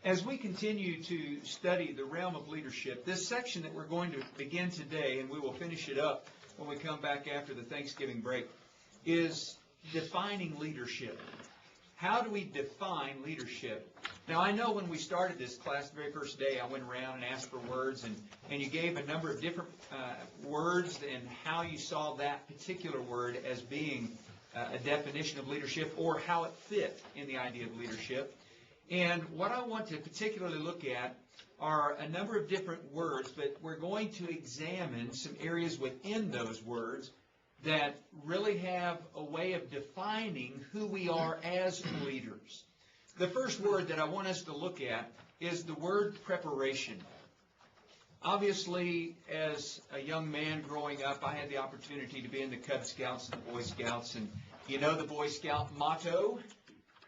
As we continue to study the realm of leadership, this section that we're going to begin today, and we will finish it up when we come back after the Thanksgiving break, is defining leadership. How do we define leadership? Now, I know when we started this class the very first day, I went around and asked for words, and you gave a number of different words and how you saw that particular word as being a definition of leadership or how it fit in the idea of leadership. And what I want to particularly look at are a number of different words, but we're going to examine some areas within those words that really have a way of defining who we are as leaders. The first word that I want us to look at is the word preparation. Obviously, as a young man growing up, I had the opportunity to be in the Cub Scouts and the Boy Scouts, and you know the Boy Scout motto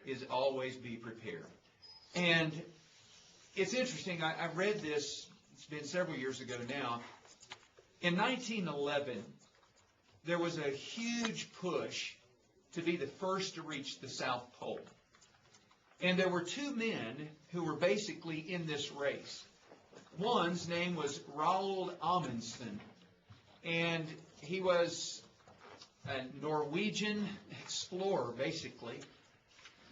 is always be prepared. And it's interesting, I read this, it's been several years ago now. In 1911, there was a huge push to be the first to reach the South Pole. And there were two men who were basically in this race. One's name was Roald Amundsen, and he was a Norwegian explorer, basically.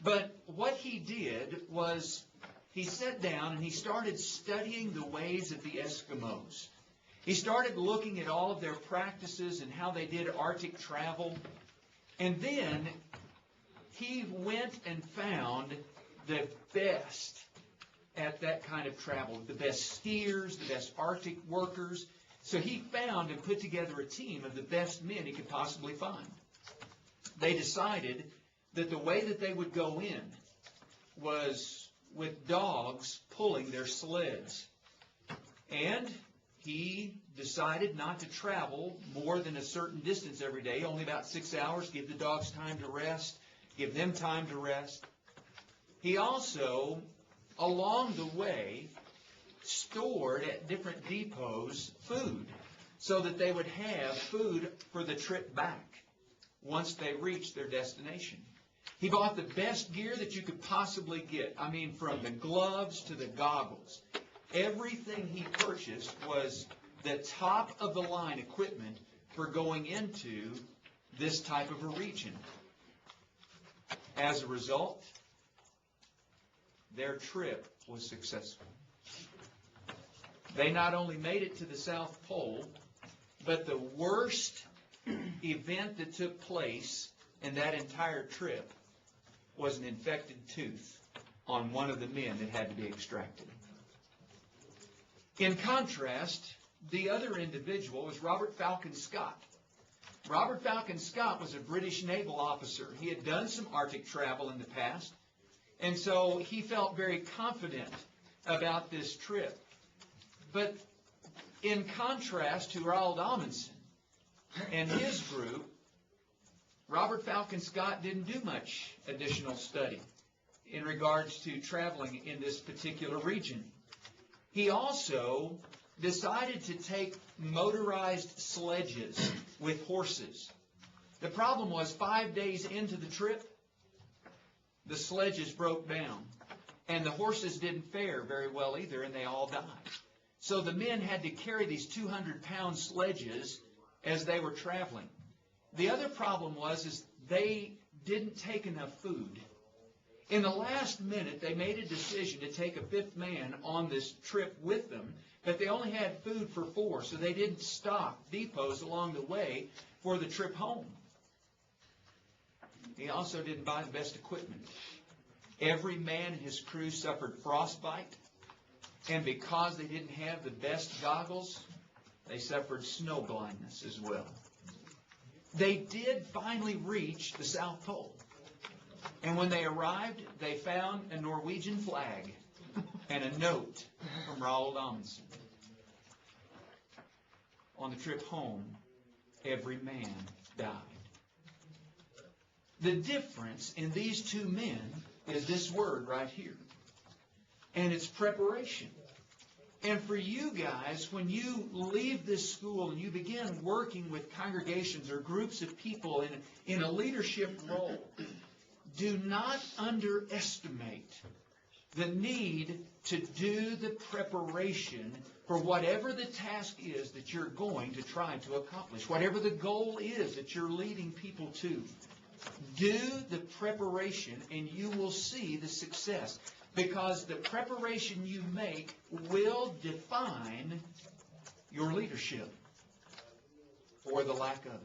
But what he did was he sat down and he started studying the ways of the Eskimos. He started looking at all of their practices and how they did Arctic travel. And then he went and found the best at that kind of travel, the best skiers, the best Arctic workers. So he found and put together a team of the best men he could possibly find. They decided that the way that they would go in was with dogs pulling their sleds. And he decided not to travel more than a certain distance every day, only about 6 hours, give the dogs time to rest, give them time to rest. He also, along the way, stored at different depots food so that they would have food for the trip back once they reached their destination. He bought the best gear that you could possibly get. I mean, from the gloves to the goggles. Everything he purchased was the top of the line equipment for going into this type of a region. As a result, their trip was successful. They not only made it to the South Pole, but the worst event that took place in that entire trip was an infected tooth on one of the men that had to be extracted. In contrast, the other individual was Robert Falcon Scott. Robert Falcon Scott was a British naval officer. He had done some Arctic travel in the past, and so he felt very confident about this trip. But in contrast to Roald Amundsen and his group, Robert Falcon Scott didn't do much additional study in regards to traveling in this particular region. He also decided to take motorized sledges with horses. The problem was 5 days into the trip, the sledges broke down, and the horses didn't fare very well either, and they all died. So the men had to carry these 200-pound sledges as they were traveling. The other problem was they didn't take enough food. In the last minute, they made a decision to take a fifth man on this trip with them, but they only had food for 4, so they didn't stop depots along the way for the trip home. He also didn't buy the best equipment. Every man in his crew suffered frostbite, and because they didn't have the best goggles, they suffered snow blindness as well. They did finally reach the South Pole. And when they arrived, they found a Norwegian flag and a note from Roald Amundsen. On the trip home, every man died. The difference in these two men is this word right here. And it's preparation. And for you guys, when you leave this school and you begin working with congregations or groups of people in a leadership role, do not underestimate the need to do the preparation for whatever the task is that you're going to try to accomplish, whatever the goal is that you're leading people to. Do the preparation and you will see the success, because the preparation you make will define your leadership or the lack of it.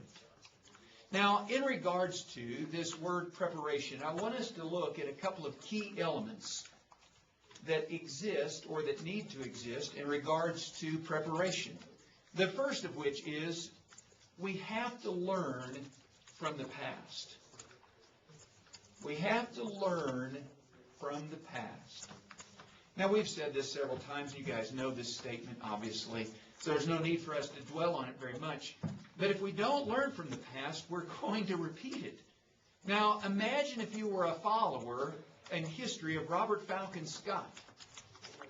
Now, in regards to this word preparation, I want us to look at a couple of key elements that exist or that need to exist in regards to preparation. The first of which is we have to learn from the past. We have to learn from the past. Now, we've said this several times. You guys know this statement, obviously, so there's no need for us to dwell on it very much. But if we don't learn from the past, we're going to repeat it. Now, imagine if you were a follower in history of Robert Falcon Scott.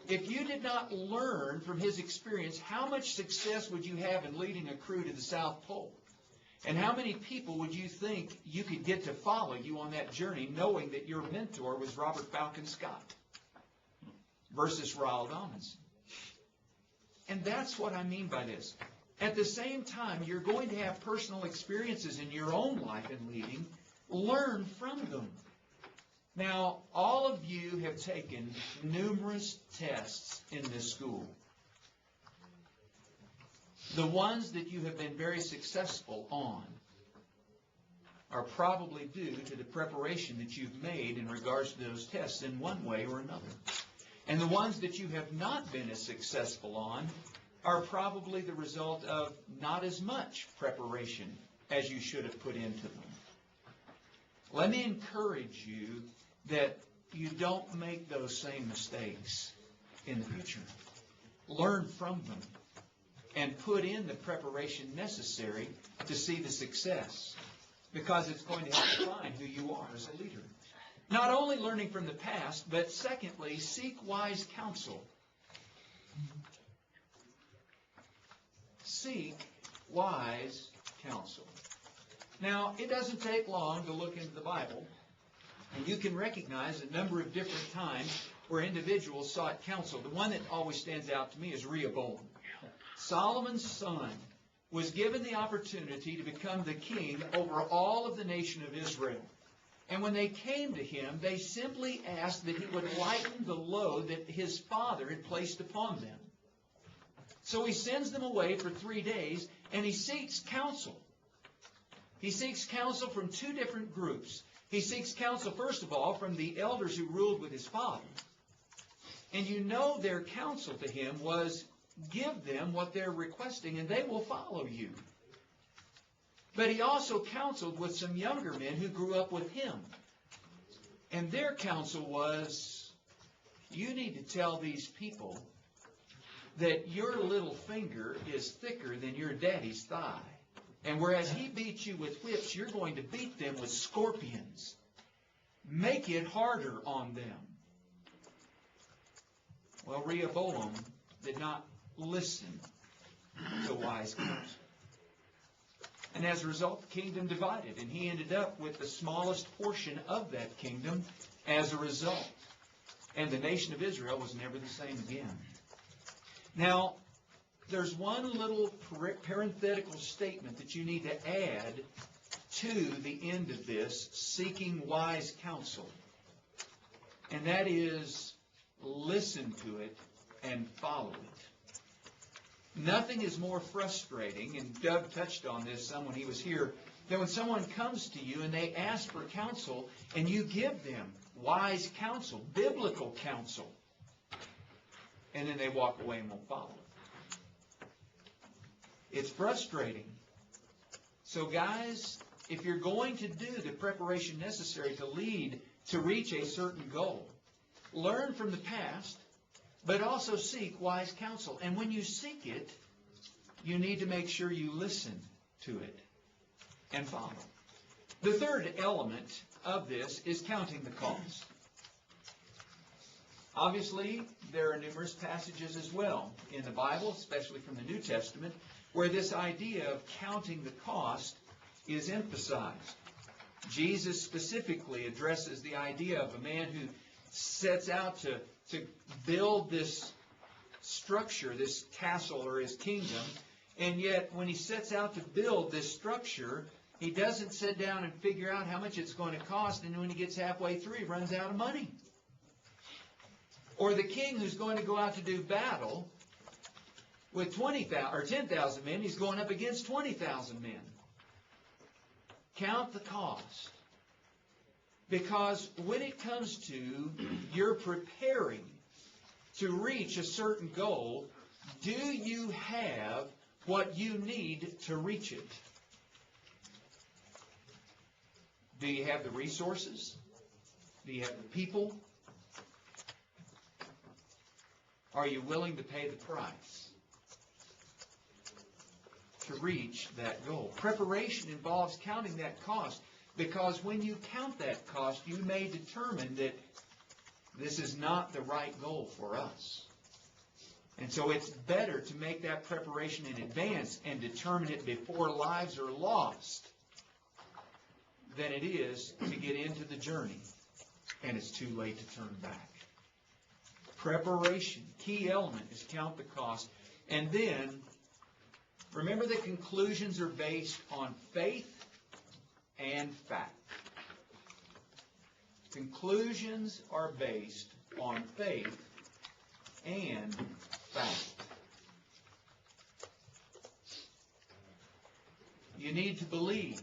If you did not learn from his experience, how much success would you have in leading a crew to the South Pole? And how many people would you think you could get to follow you on that journey, knowing that your mentor was Robert Falcon Scott versus Roald Amundsen? And that's what I mean by this. At the same time, you're going to have personal experiences in your own life in leading. Learn from them. Now, all of you have taken numerous tests in this school. The ones that you have been very successful on are probably due to the preparation that you've made in regards to those tests in one way or another. And the ones that you have not been as successful on are probably the result of not as much preparation as you should have put into them. Let me encourage you that you don't make those same mistakes in the future. Learn from them and put in the preparation necessary to see the success, because it's going to help define who you are as a leader. Not only learning from the past, but secondly, seek wise counsel. Seek wise counsel. Now, it doesn't take long to look into the Bible, and you can recognize a number of different times where individuals sought counsel. The one that always stands out to me is Rehoboam. Solomon's son was given the opportunity to become the king over all of the nation of Israel. And when they came to him, they simply asked that he would lighten the load that his father had placed upon them. So he sends them away for 3 days, and he seeks counsel. He seeks counsel from two different groups. He seeks counsel, first of all, from the elders who ruled with his father. And you know their counsel to him was, give them what they're requesting, and they will follow you. But he also counseled with some younger men who grew up with him. And their counsel was, you need to tell these people that your little finger is thicker than your daddy's thigh. And whereas he beats you with whips, you're going to beat them with scorpions. Make it harder on them. Well, Rehoboam did not listen to wise counsel. And as a result, the kingdom divided, and he ended up with the smallest portion of that kingdom as a result. And the nation of Israel was never the same again. Now, there's one little parenthetical statement that you need to add to the end of this, seeking wise counsel. And that is, listen to it and follow it. Nothing is more frustrating, and Doug touched on this some when he was here, than when someone comes to you and they ask for counsel and you give them wise counsel, biblical counsel, and then they walk away and won't follow it. It's frustrating. So guys, if you're going to do the preparation necessary to lead to reach a certain goal, learn from the past, but also seek wise counsel. And when you seek it, you need to make sure you listen to it and follow. The third element of this is counting the cost. Obviously, there are numerous passages as well in the Bible, especially from the New Testament, where this idea of counting the cost is emphasized. Jesus specifically addresses the idea of a man who sets out to build this structure, this castle or his kingdom. And yet, when he sets out to build this structure, he doesn't sit down and figure out how much it's going to cost, and when he gets halfway through, he runs out of money. Or the king who's going to go out to do battle with 10,000 men, he's going up against 20,000 men. Count the cost. Because when it comes to you're preparing to reach a certain goal, do you have what you need to reach it? Do you have the resources? Do you have the people? Are you willing to pay the price to reach that goal? Preparation involves counting that cost, because when you count that cost, you may determine that this is not the right goal for us. And so it's better to make that preparation in advance and determine it before lives are lost than it is to get into the journey and it's too late to turn back. Preparation, key element is count the cost. And then, remember that conclusions are based on faith and fact. Conclusions are based on faith and fact. You need to believe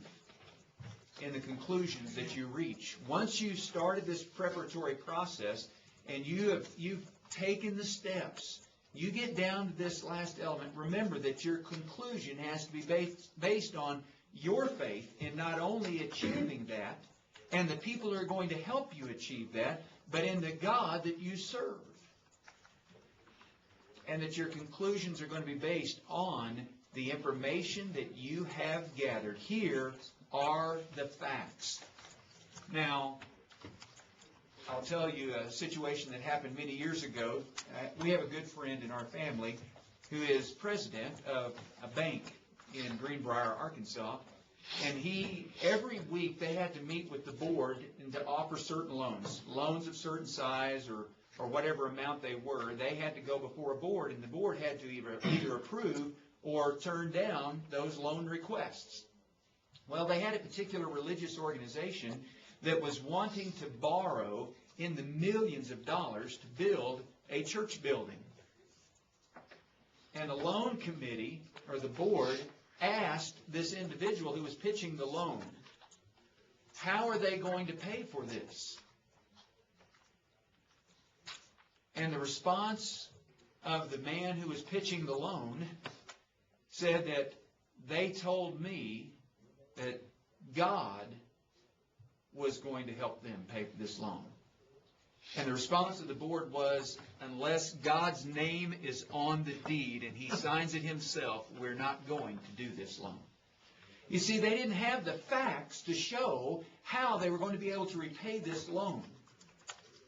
in the conclusions that you reach. Once you've started this preparatory process and you've taken the steps, you get down to this last element. Remember that your conclusion has to be based on your faith in not only achieving that and the people who are going to help you achieve that, but in the God that you serve. And that your conclusions are going to be based on the information that you have gathered. Here are the facts. Now, I'll tell you a situation that happened many years ago. We have a good friend in our family who is president of a bank in Greenbrier, Arkansas. And every week they had to meet with the board and to offer certain loans of certain size or whatever amount they were. They had to go before a board, and the board had to either approve or turn down those loan requests. Well, they had a particular religious organization that was wanting to borrow in the millions of dollars to build a church building. And the loan committee, or the board, asked this individual who was pitching the loan, how are they going to pay for this? And the response of the man who was pitching the loan said that they told me that God was going to help them pay for this loan. And the response of the board was, unless God's name is on the deed and he signs it himself, we're not going to do this loan. You see, they didn't have the facts to show how they were going to be able to repay this loan.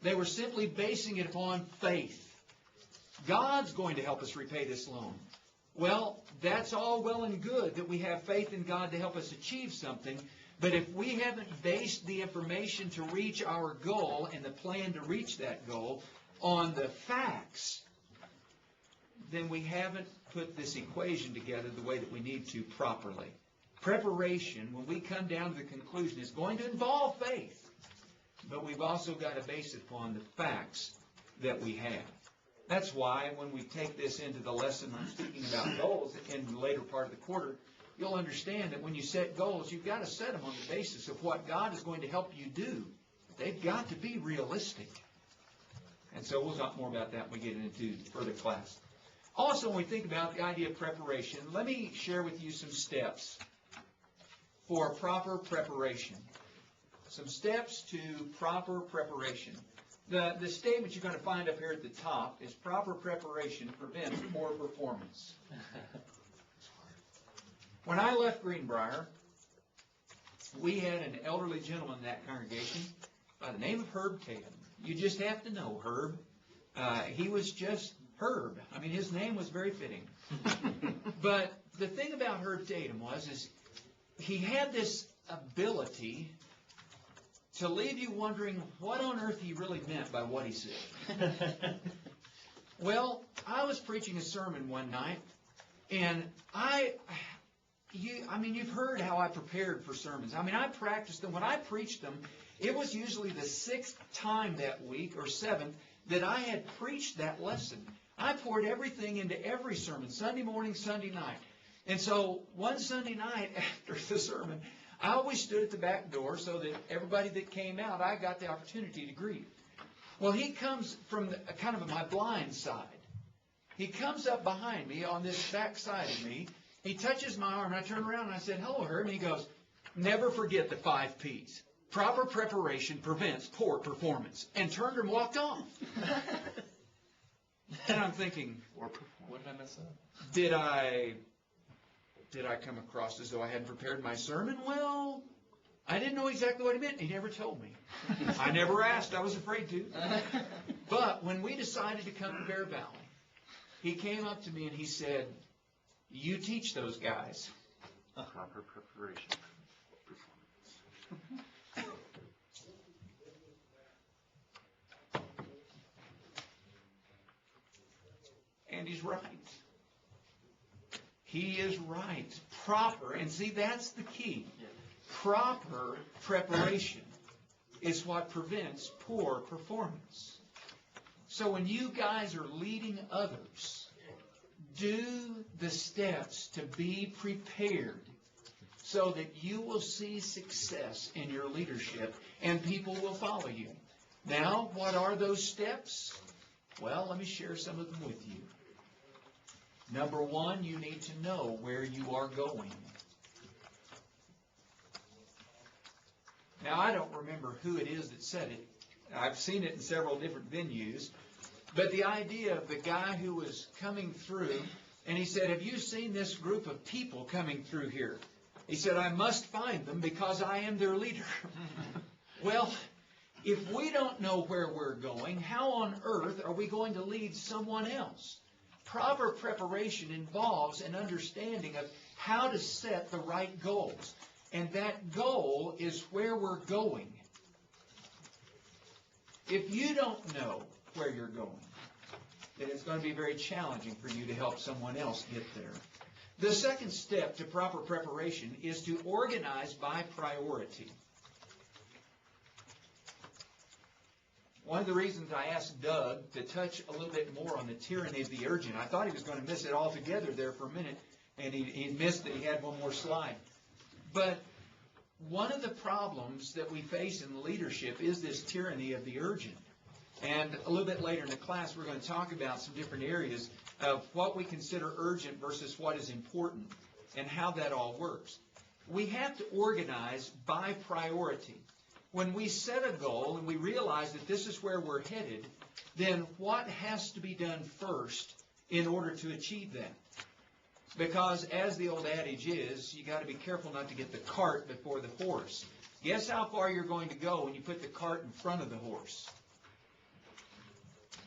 They were simply basing it upon faith. God's going to help us repay this loan. Well, that's all well and good that we have faith in God to help us achieve something, but if we haven't based the information to reach our goal and the plan to reach that goal on the facts, then we haven't put this equation together the way that we need to properly. Preparation, when we come down to the conclusion, is going to involve faith, but we've also got to base it upon the facts that we have. That's why when we take this into the lesson on speaking about goals in the later part of the quarter, you'll understand that when you set goals, you've got to set them on the basis of what God is going to help you do. They've got to be realistic. And so we'll talk more about that when we get into further class. Also, when we think about the idea of preparation, let me share with you some steps for proper preparation. Some steps to proper preparation. The statement you're going to find up here at the top is proper preparation prevents poor performance. When I left Greenbrier, we had an elderly gentleman in that congregation by the name of Herb Tatum. You just have to know Herb. He was just Herb. I mean, his name was very fitting. But the thing about Herb Tatum is he had this ability to leave you wondering what on earth he really meant by what he said. Well, I was preaching a sermon one night, and you've heard how I prepared for sermons. I practiced them. When I preached them, it was usually the 6th time that week, or 7th, that I had preached that lesson. I poured everything into every sermon, Sunday morning, Sunday night. And so one Sunday night after the sermon, I always stood at the back door so that everybody that came out, I got the opportunity to greet. Well, he comes from kind of my blind side. He comes up behind me on this back side of me. He touches my arm, and I turn around, and I said, "Hello, Herb." And he goes, "Never forget the 5 Ps. Proper preparation prevents poor performance." And turned and walked off. And I'm thinking, what did I mess up? Did I come across as though I hadn't prepared my sermon? Well, I didn't know exactly what he meant. He never told me. I never asked. I was afraid to. But when we decided to come to Bear Valley, he came up to me and he said, "You teach those guys." Proper preparation. And he's right. He is right. Proper, and see, that's the key. Proper preparation is what prevents poor performance. So when you guys are leading others, do the steps to be prepared so that you will see success in your leadership and people will follow you. Now, what are those steps? Well, let me share some of them with you. Number 1, you need to know where you are going. Now, I don't remember who it is that said it. I've seen it in several different venues. But the idea of the guy who was coming through, and he said, "Have you seen this group of people coming through here?" He said, "I must find them because I am their leader." Well, if we don't know where we're going, how on earth are we going to lead someone else? Proper preparation involves an understanding of how to set the right goals. And that goal is where we're going. If you don't know where you're going, then it's going to be very challenging for you to help someone else get there. The second step to proper preparation is to organize by priority. One of the reasons I asked Doug to touch a little bit more on the tyranny of the urgent, I thought he was going to miss it altogether there for a minute, and he missed it. He had one more slide. But one of the problems that we face in leadership is this tyranny of the urgent. And a little bit later in the class, we're going to talk about some different areas of what we consider urgent versus what is important and how that all works. We have to organize by priority. When we set a goal and we realize that this is where we're headed, then what has to be done first in order to achieve that? Because as the old adage is, you got to be careful not to get the cart before the horse. Guess how far you're going to go when you put the cart in front of the horse?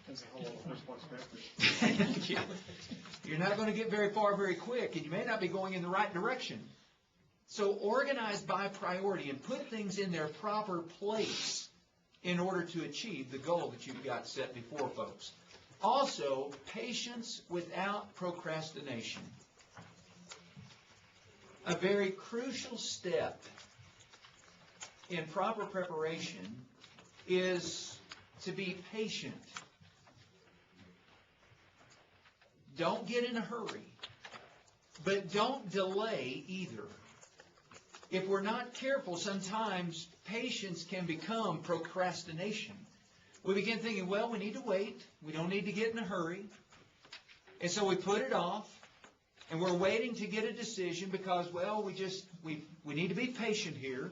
Depends on how long the horse wants to. You're not going to get very far very quick, and you may not be going in the right direction. So organize by priority and put things in their proper place in order to achieve the goal that you've got set before folks. Also, patience without procrastination. A very crucial step in proper preparation is to be patient. Don't get in a hurry, but don't delay either. If we're not careful, sometimes patience can become procrastination. We begin thinking, well, we need to wait. We don't need to get in a hurry. And so we put it off, and we're waiting to get a decision because, well, we need to be patient here.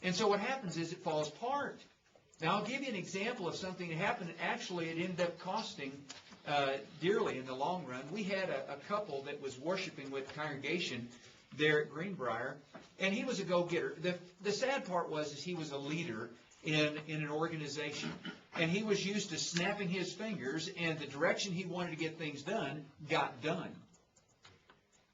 And so what happens is it falls apart. Now, I'll give you an example of something that happened. Actually, it ended up costing dearly in the long run. We had a couple that was worshiping with the congregation there at Greenbrier, and he was a go-getter. The sad part was he was a leader in an organization, and he was used to snapping his fingers, and the direction he wanted to get things done got done.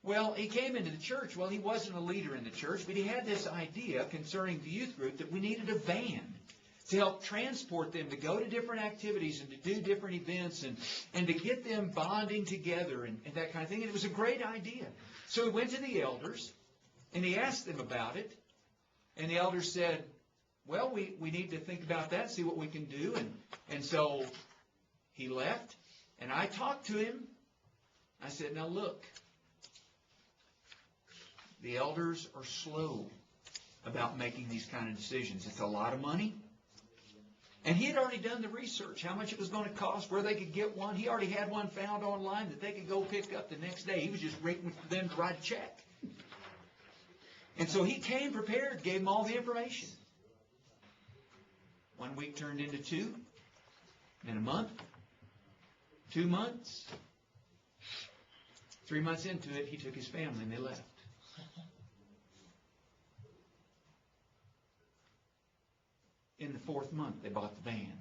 Well, he came into the church. Well, he wasn't a leader in the church, but he had this idea concerning the youth group that we needed a van. to help transport them to go to different activities and to do different events and to get them bonding together and that kind of thing. And it was a great idea. So he went to the elders and he asked them about it. And the elders said, well, we need to think about that, see what we can do. And so he left, and I talked to him. I said, now look, the elders are slow about making these kind of decisions. It's a lot of money. And he had already done the research, how much it was going to cost, where they could get one. He already had one found online that they could go pick up the next day. He was just waiting for them to write a check. And so he came prepared, gave them all the information. 1 week turned into 2, then a month, 2 months. 3 months into it, he took his family and they left. In the 4th month, they bought the van.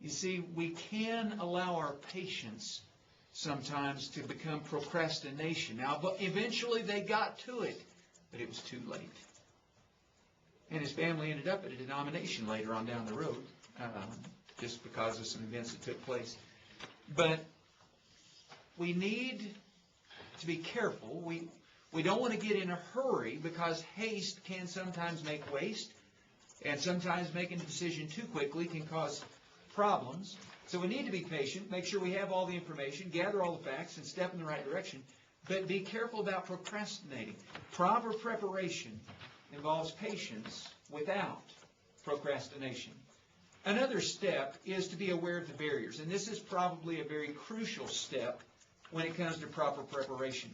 You see, we can allow our patience sometimes to become procrastination. Now, but eventually they got to it, but it was too late. And his family ended up at a denomination later on down the road, just because of some events that took place. But we need to be careful. We don't want to get in a hurry, because haste can sometimes make waste, and sometimes making a decision too quickly can cause problems. So we need to be patient, make sure we have all the information, gather all the facts, and step in the right direction. But be careful about procrastinating. Proper preparation involves patience without procrastination. Another step is to be aware of the barriers, and this is probably a very crucial step when it comes to proper preparation.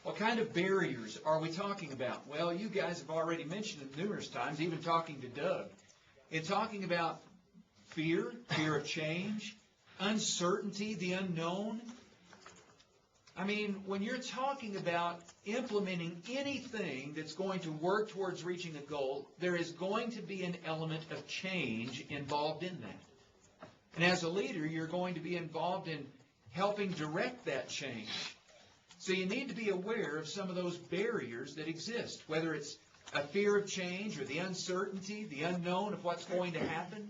What kind of barriers are we talking about? Well, you guys have already mentioned it numerous times, even talking to Doug. It's talking about fear of change, uncertainty, the unknown. I mean, when you're talking about implementing anything that's going to work towards reaching a goal, there is going to be an element of change involved in that. And as a leader, you're going to be involved in helping direct that change. So you need to be aware of some of those barriers that exist, whether it's a fear of change or the uncertainty, the unknown of what's going to happen,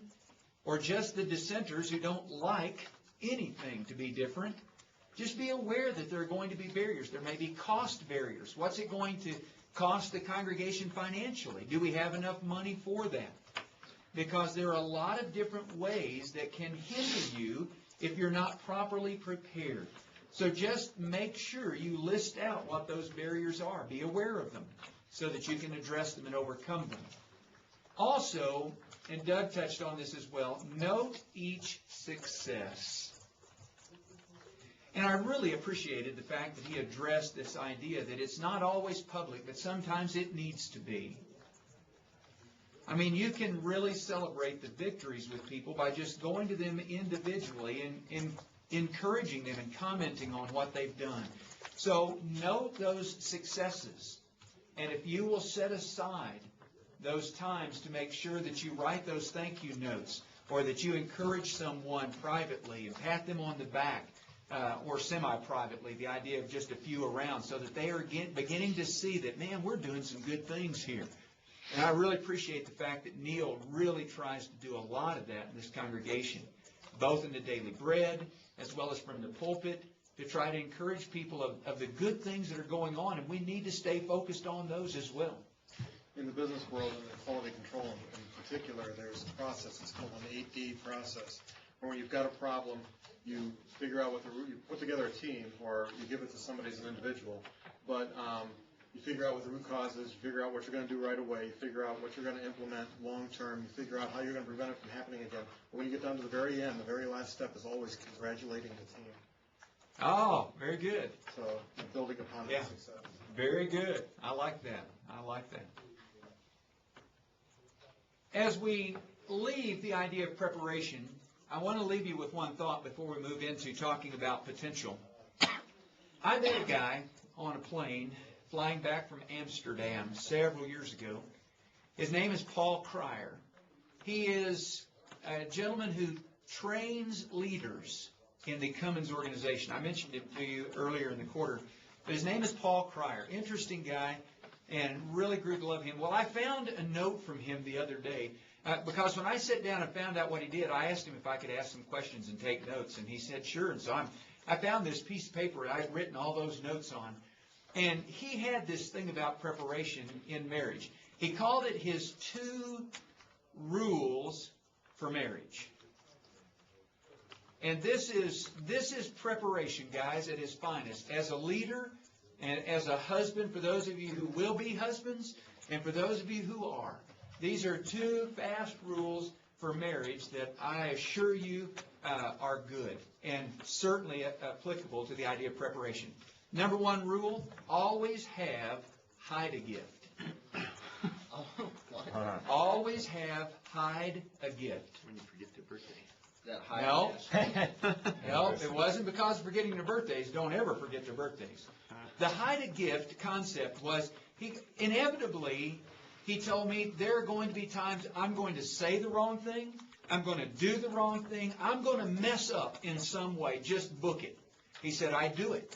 or just the dissenters who don't like anything to be different. Just be aware that there are going to be barriers. There may be cost barriers. What's it going to cost the congregation financially? Do we have enough money for that? Because there are a lot of different ways that can hinder you if you're not properly prepared. So just make sure you list out what those barriers are. Be aware of them so that you can address them and overcome them. Also, and Doug touched on this as well, note each success. And I really appreciated the fact that he addressed this idea that it's not always public, but sometimes it needs to be. I mean, you can really celebrate the victories with people by just going to them individually and encouraging them and commenting on what they've done. So note those successes. And if you will set aside those times to make sure that you write those thank you notes, or that you encourage someone privately and pat them on the back, or semi-privately, the idea of just a few around, so that they are beginning to see that, man, we're doing some good things here. And I really appreciate the fact that Neil really tries to do a lot of that in this congregation, both in the daily bread as well as from the pulpit, to try to encourage people of the good things that are going on, and we need to stay focused on those as well. In the business world and in quality control in particular, there's a process. It's called an 8D process, where when you've got a problem, you figure out what the root, you put together a team, or you give it to somebody as an individual, but you figure out what the root cause is, you figure out what you're going to do right away, you figure out what you're going to implement long term, you figure out how you're going to prevent it from happening again. But when you get down to the very end, the very last step is always congratulating the team. Oh, very good. So building upon that success. Very good. I like that. I like that. As we leave the idea of preparation, I want to leave you with one thought before we move into talking about potential. I met a guy on a plane flying back from Amsterdam several years ago. His name is Paul Cryer. He is a gentleman who trains leaders in the Cummins organization. I mentioned him to you earlier in the quarter, but his name is Paul Cryer. Interesting guy. and really grew to love him. Well, I found a note from him the other day, because when I sat down and found out what he did, I asked him if I could ask some questions and take notes, and he said sure. And so I found this piece of paper I had written all those notes on, and he had this thing about preparation in marriage. He called it his 2 rules for marriage. And this is preparation, guys, at its finest. As a leader and as a husband, for those of you who will be husbands, and for those of you who are, these are 2 fast rules for marriage that I assure you are good and certainly applicable to the idea of preparation. Number 1 rule, always hide a gift. Always hide a gift. When you forget their birthday. No, it wasn't because of forgetting their birthdays. Don't ever forget their birthdays. The hide a gift concept was, inevitably, he told me there are going to be times I'm going to say the wrong thing, I'm going to do the wrong thing, I'm going to mess up in some way. Just book it. He said, I do it.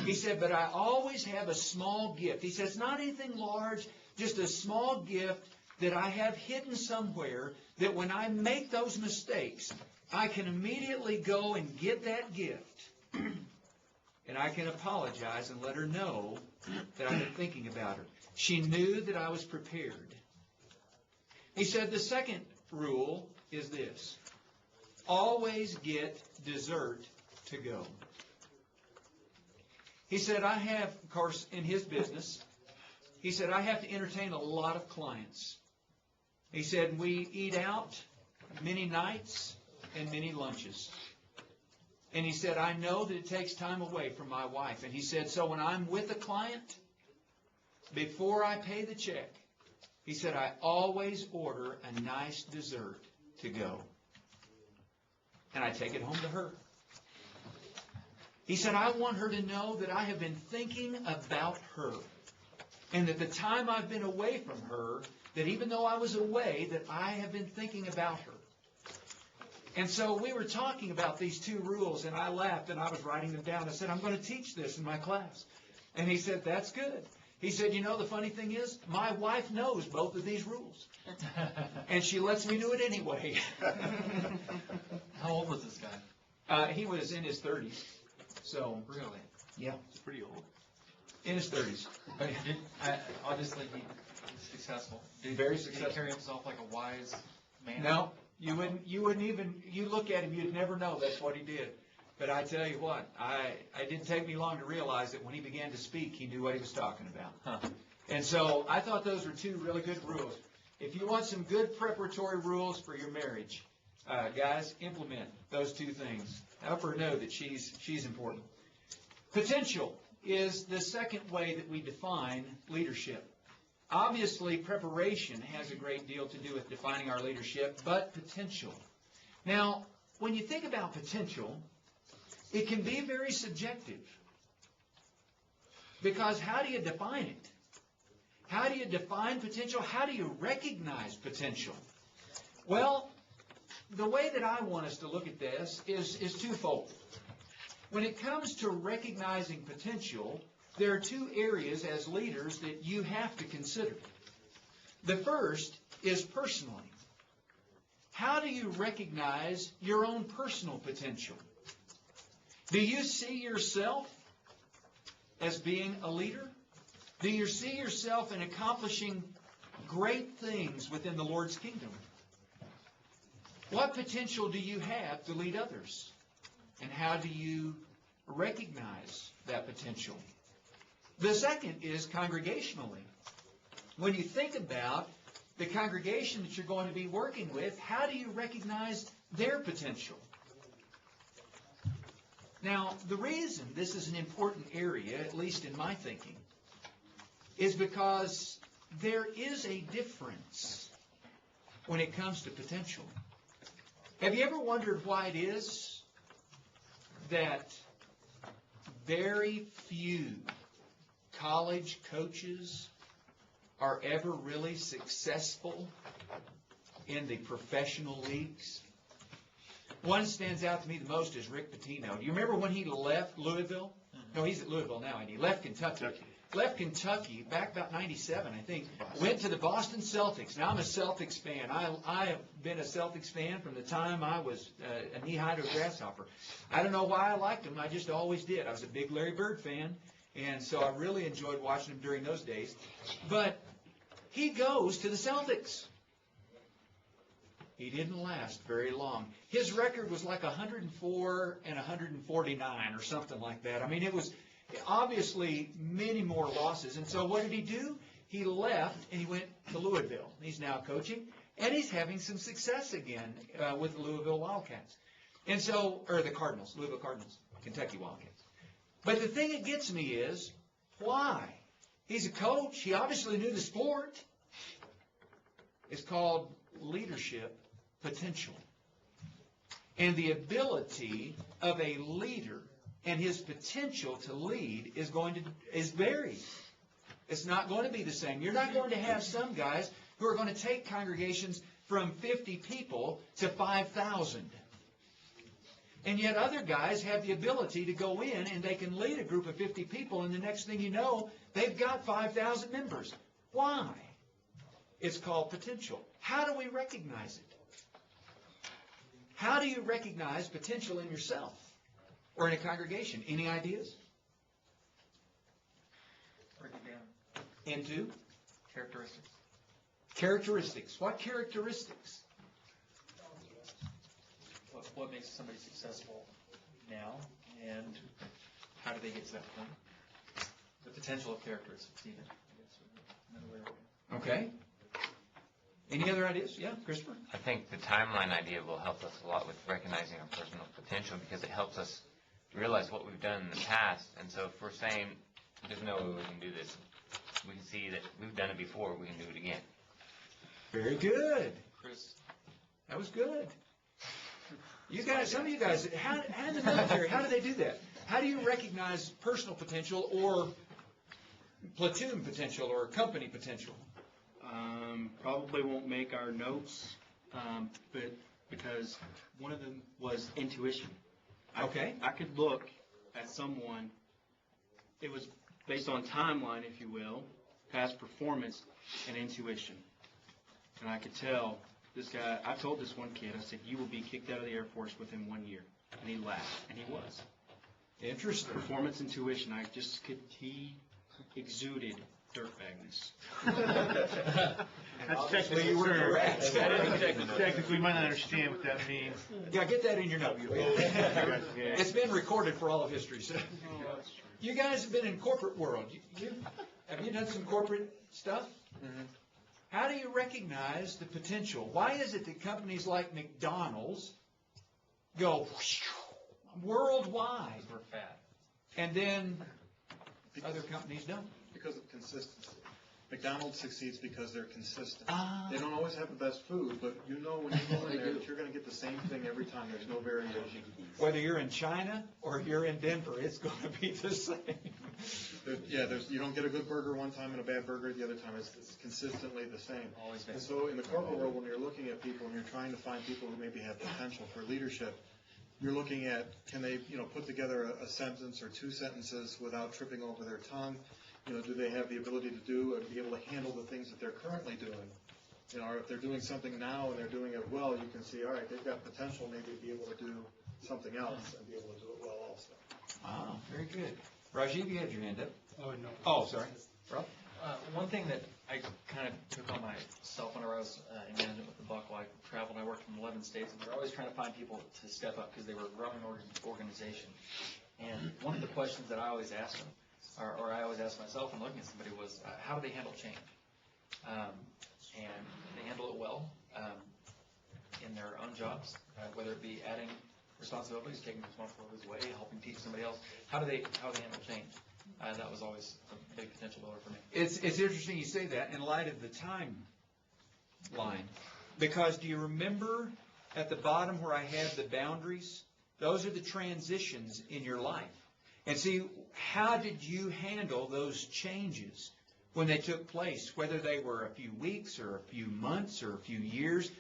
He said, but I always have a small gift. He said, it's not anything large, just a small gift that I have hidden somewhere, that when I make those mistakes, I can immediately go and get that gift, and I can apologize and let her know that I've been thinking about her. She knew that I was prepared. He said the second rule is this: always get dessert to go. He said, I have, of course, in his business, he said, I have to entertain a lot of clients. He said, we eat out many nights and many lunches. And he said, I know that it takes time away from my wife. And he said, so when I'm with a client, before I pay the check, he said, I always order a nice dessert to go. And I take it home to her. He said, I want her to know that I have been thinking about her. And that the time I've been away from her, that even though I was away, that I have been thinking about her. And so we were talking about these 2 rules, and I laughed, and I was writing them down. I said, I'm going to teach this in my class. And he said, that's good. He said, you know, the funny thing is, my wife knows both of these rules. And she lets me do it anyway. How old was this guy? He was in his 30s. So, Really? Yeah. It's pretty old. In his 30s. But obviously he's successful. Very Did he successful. carry himself like a wise man? No, you wouldn't even, you look at him, you'd never know that's what he did. But I tell you what, it didn't take me long to realize that when he began to speak, he knew what he was talking about. Huh. And so I thought those were 2 really good rules. If you want some good preparatory rules for your marriage, guys, implement those 2 things. Help her know that she's important. Potential is the second way that we define leadership. Obviously, preparation has a great deal to do with defining our leadership, but potential. Now, when you think about potential, it can be very subjective. Because how do you define it? How do you define potential? How do you recognize potential? Well, the way that I want us to look at this is twofold. When it comes to recognizing potential, there are 2 areas as leaders that you have to consider. The first is personally. How do you recognize your own personal potential? Do you see yourself as being a leader? Do you see yourself in accomplishing great things within the Lord's kingdom? What potential do you have to lead others? And how do you recognize that potential? The second is congregationally. When you think about the congregation that you're going to be working with, how do you recognize their potential? Now, the reason this is an important area, at least in my thinking, is because there is a difference when it comes to potential. Have you ever wondered why it is that very few college coaches are ever really successful in the professional leagues? One stands out to me the most is Rick Pitino. Do you remember when he left Louisville? No, he's at Louisville now, and he left Kentucky. left Kentucky back about 97, I think, went to the Boston Celtics. Now I'm a Celtics fan. I have been a Celtics fan from the time I was a knee-high to a grasshopper. I don't know why I liked them. I just always did. I was a big Larry Bird fan, and so I really enjoyed watching him during those days. But he goes to the Celtics. He didn't last very long. His record was like 104 and 149 or something like that. I mean, it was obviously many more losses. And so what did he do? He left and he went to Louisville. He's now coaching, and he's having some success again with the Louisville Wildcats. And so, or the Cardinals, Louisville Cardinals, Kentucky Wildcats. But the thing that gets me is, why? He's a coach. He obviously knew the sport. It's called leadership potential. And the ability of a leader and his potential to lead is varied. It's not going to be the same. You're not going to have some guys who are going to take congregations from 50 people to 5,000. And yet other guys have the ability to go in and they can lead a group of 50 people, and the next thing you know, they've got 5,000 members. Why? It's called potential. How do we recognize it? How do you recognize potential in yourself or in a congregation? Any ideas? Break it down. Into? Characteristics. Characteristics. What characteristics? What makes somebody successful now, and how do they get to that point? The potential of characteristics, even. I guess, another way around. Okay. Any other ideas? Yeah, Christopher? I think the timeline idea will help us a lot with recognizing our personal potential, because it helps us realize what we've done in the past. And so if we're saying, there's no way we can do this, we can see that we've done it before, we can do it again. Very good. Chris? That was good. You guys, some of you guys, how in the military, how do they do that? How do you recognize personal potential or platoon potential or company potential? Probably won't make our notes, but because one of them was intuition. Okay. I could look at someone, it was based on timeline, if you will, past performance and intuition. And I could tell this guy, I told this one kid, I said, you will be kicked out of the Air Force within 1 year. And he laughed, and he was. Interesting. Performance intuition, I just could, he exuded dirtbagness. That's technically you were correct. Technically, we might not understand what that means. Yeah, get that in your note. It's been recorded for all of history. So. You guys have been in corporate world. Have you done some corporate stuff? Mm-hmm. How do you recognize the potential? Why is it that companies like McDonald's go worldwide, We're fat. and then other companies don't? Because of consistency. McDonald's succeeds because they're consistent. Ah. They don't always have the best food, but you know when you go in there that you're going to get the same thing every time. There's no variation. Whether you're in China or you're in Denver, it's going to be the same. You don't get a good burger one time and a bad burger the other time. It's consistently the same. Always been. And so in the corporate world, when you're looking at people and you're trying to find people who maybe have potential for leadership, you're looking at, can they, put together a sentence or two sentences without tripping over their tongue? Do they have the ability to do and be able to handle the things that they're currently doing? Or if they're doing something now and they're doing it well, you can see, all right, they've got potential maybe to be able to do something else and be able to do it well also. Ah, very good. Rajiv, you had your hand up. Oh, no. Oh, sorry. Rob? One thing that I kind of took on myself whenever I was in management with the Buck, I traveled, I worked in 11 states, and we were always trying to find people to step up because they were a growing organization. And one of the questions that I always asked them, or I always asked myself when looking at somebody, was how do they handle change? And they handle it well in their own jobs, whether it be adding responsibilities, taking responsibilities away, helping teach somebody else. How do they handle change? That was always a big potential builder for me. It's interesting you say that in light of the timeline, because do you remember at the bottom where I had the boundaries? Those are the transitions in your life. And see, how did you handle those changes when they took place, whether they were a few weeks or a few months or a few years?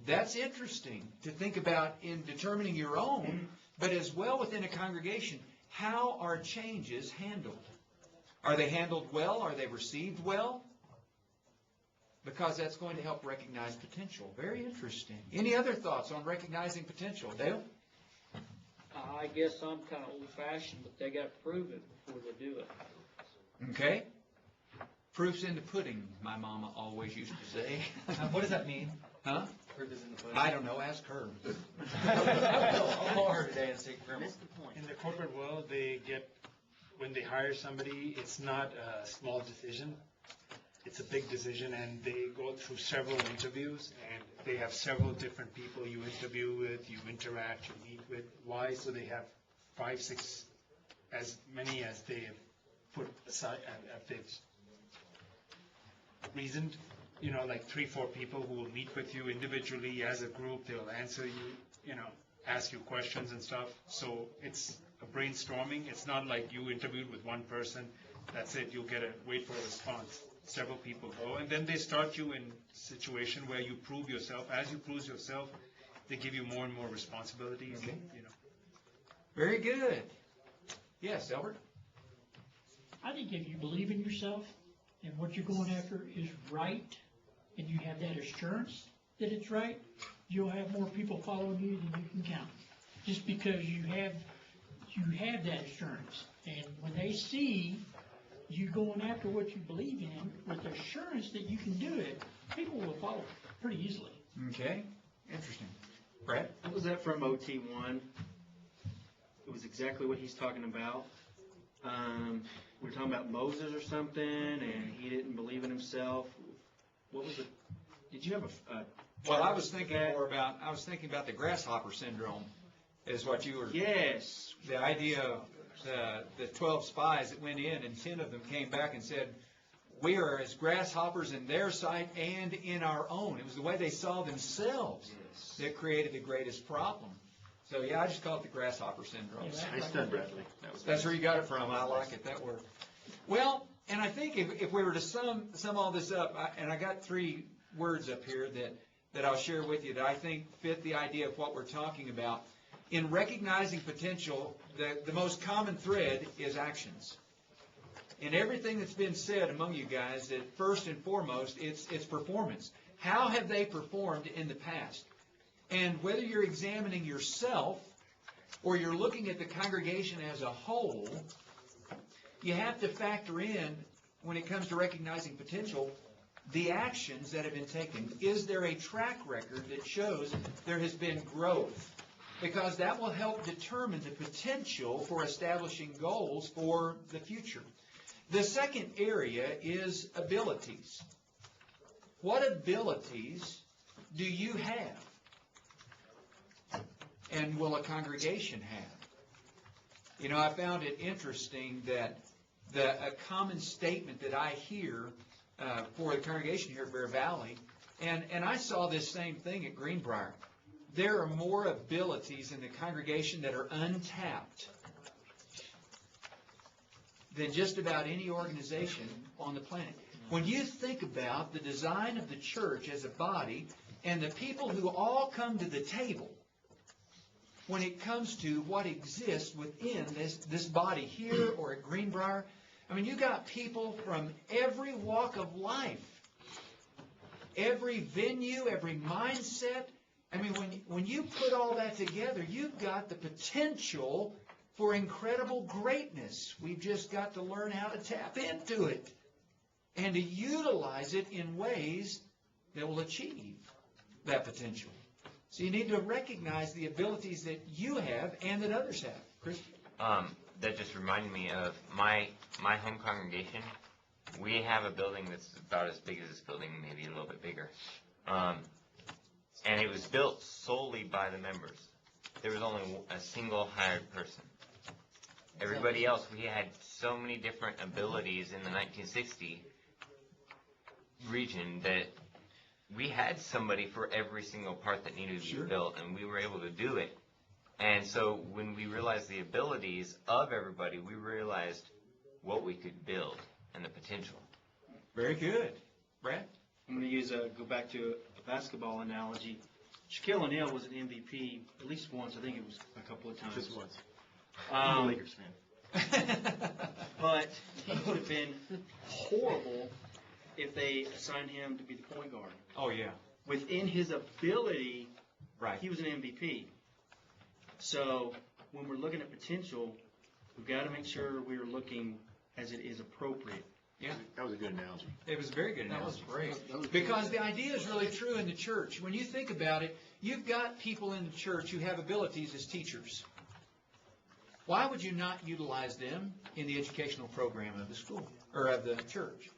That's interesting to think about in determining your own, but as well within a congregation. How are changes handled? Are they handled well? Are they received well? Because that's going to help recognize potential. Very interesting. Any other thoughts on recognizing potential? Dale? I guess I'm kind of old-fashioned, but they got to prove it before they do it. Okay. Proof's in the pudding, my mama always used to say. What does that mean? Huh? Proof is in the pudding. I don't know. Ask her. I'll call her today and say, Grandma. In the corporate world, when they hire somebody, it's not a small decision. It's a big decision, and they go through several interviews, and they have several different people you interview with, you interact, you meet with. Why? So they have 5, 6, as many as they have put aside, if they've reasoned, like 3, 4 people who will meet with you individually as a group. They'll answer you, ask you questions and stuff. So it's a brainstorming. It's not like you interviewed with one person. That's it. You'll wait for a response. Several people go, and then they start you in a situation where you prove yourself. As you prove yourself, they give you more and more responsibilities. Okay. Very good. Yes, Albert? I think if you believe in yourself and what you're going after is right, and you have that assurance that it's right, you'll have more people following you than you can count. Just because you have that assurance. And when they see you going after what you believe in with the assurance that you can do it, people will follow pretty easily. Okay. Interesting. Brad? What was that from OT1? It was exactly what he's talking about. We were talking about Moses or something, and he didn't believe in himself. What was it? Did you have a Well, I was thinking about the Grasshopper Syndrome is what you were. Yes. The idea of the 12 spies that went in, and 10 of them came back and said, we are as grasshoppers in their sight and in our own. It was the way they saw themselves that created the greatest problem. So, yeah, I just call it the Grasshopper Syndrome. Nice done, Bradley. That's where you got it from. I like it, that word. Well, and I think if we were to sum all this up, and I got 3 words up here that I'll share with you that I think fit the idea of what we're talking about. In recognizing potential, the most common thread is actions. In everything that's been said among you guys, that first and foremost, it's performance. How have they performed in the past? And whether you're examining yourself or you're looking at the congregation as a whole, you have to factor in, when it comes to recognizing potential, the actions that have been taken. Is there a track record that shows there has been growth? Because that will help determine the potential for establishing goals for the future. The second area is abilities. What abilities do you have? And will a congregation have? I found it interesting that a common statement that I hear for the congregation here at Bear Valley, and I saw this same thing at Greenbrier. There are more abilities in the congregation that are untapped than just about any organization on the planet. When you think about the design of the church as a body and the people who all come to the table, when it comes to what exists within this body here or at Greenbrier, you got people from every walk of life, every venue, every mindset. When you put all that together, you've got the potential for incredible greatness. We've just got to learn how to tap into it and to utilize it in ways that will achieve that potential. So you need to recognize the abilities that you have and that others have. Chris? That just reminded me of my home congregation. We have a building that's about as big as this building, maybe a little bit bigger. And it was built solely by the members. There was only a single hired person. Everybody else, we had so many different abilities in the 1960 region that we had somebody for every single part that needed to be built, and we were able to do it. And so when we realized the abilities of everybody, we realized what we could build and the potential. Very good. Brad? I'm going to go back to a basketball analogy. Shaquille O'Neal was an MVP at least once. I think it was a couple of times. Just once. I'm a Lakers fan. But he would have been horrible if they assigned him to be the point guard. Oh, yeah. Within his ability, Right. he was an MVP. So when we're looking at potential, we've got to make sure we're looking as it is appropriate. Yeah. That was a good analogy. It was a very good That analogy. was great. Because the idea is really true in the church. When you think about it, you've got people in the church who have abilities as teachers. Why would you not utilize them in the educational program of the school or of the church?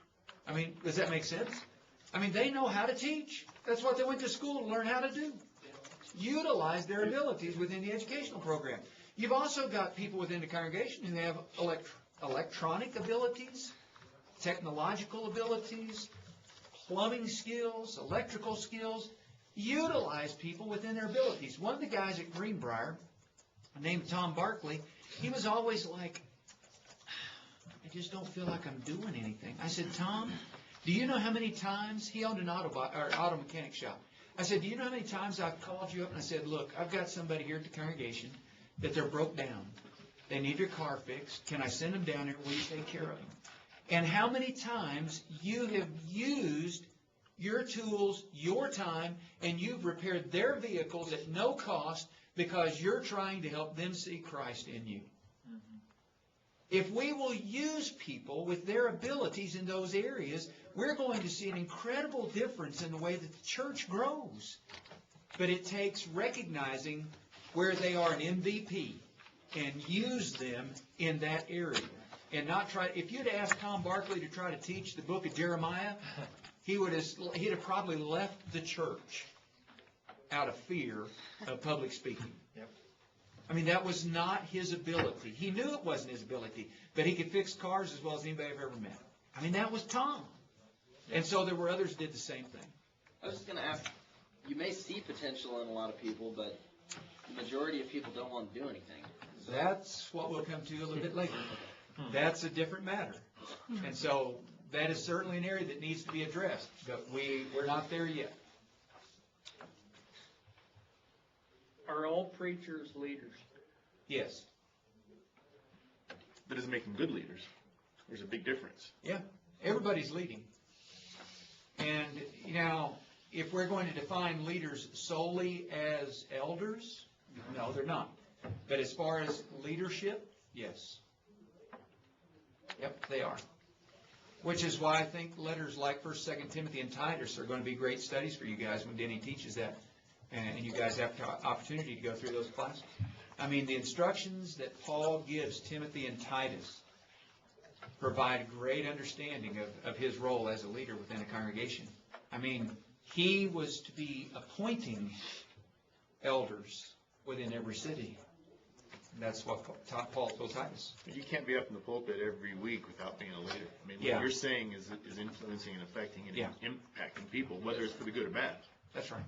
I mean, does that make sense? I mean, they know how to teach. That's what they went to school to learn how to do. Utilize their abilities within the educational program. You've also got people within the congregation who have electronic abilities, technological abilities, plumbing skills, electrical skills. Utilize people within their abilities. One of the guys at Greenbrier, named Tom Barkley, he was always like, I just don't feel like I'm doing anything. I said, Tom, do you know how many times, he owned an auto mechanic shop. I said, do you know how many times I've called you up and I said, look, I've got somebody here at the congregation that they're broke down. They need their car fixed. Can I send them down here? Will you take care of them? And how many times you have used your tools, your time, and you've repaired their vehicles at no cost because you're trying to help them see Christ in you. If we will use people with their abilities in those areas, we're going to see an incredible difference in the way that the church grows. But it takes recognizing where they are an MVP and use them in that area. And not try. If you'd asked Tom Barkley to try to teach the book of Jeremiah, he'd have probably left the church out of fear of public speaking. Yep. I mean, that was not his ability. He knew it wasn't his ability, but he could fix cars as well as anybody I've ever met. I mean, that was Tom. And so there were others who did the same thing. I was just going to ask, you may see potential in a lot of people, but the majority of people don't want to do anything. That's what we'll come to a little bit later. That's a different matter. And so that is certainly an area that needs to be addressed, but we're not there yet. Are all preachers leaders? Yes. That doesn't make them good leaders. There's a big difference. Yeah. Everybody's leading. And, you know, if we're going to define leaders solely as elders, no, they're not. But as far as leadership, yes. Yep, they are. Which is why I think letters like 1st, 2nd Timothy, and Titus are going to be great studies for you guys when Denny teaches that. And you guys have the opportunity to go through those classes. I mean, the instructions that Paul gives Timothy and Titus provide a great understanding of his role as a leader within a congregation. I mean, he was to be appointing elders within every city. That's what Paul told Titus. You can't be up in the pulpit every week without being a leader. I mean, Yeah. what you're saying is influencing and affecting and Yeah. impacting people, whether it's for the good or bad. That's right.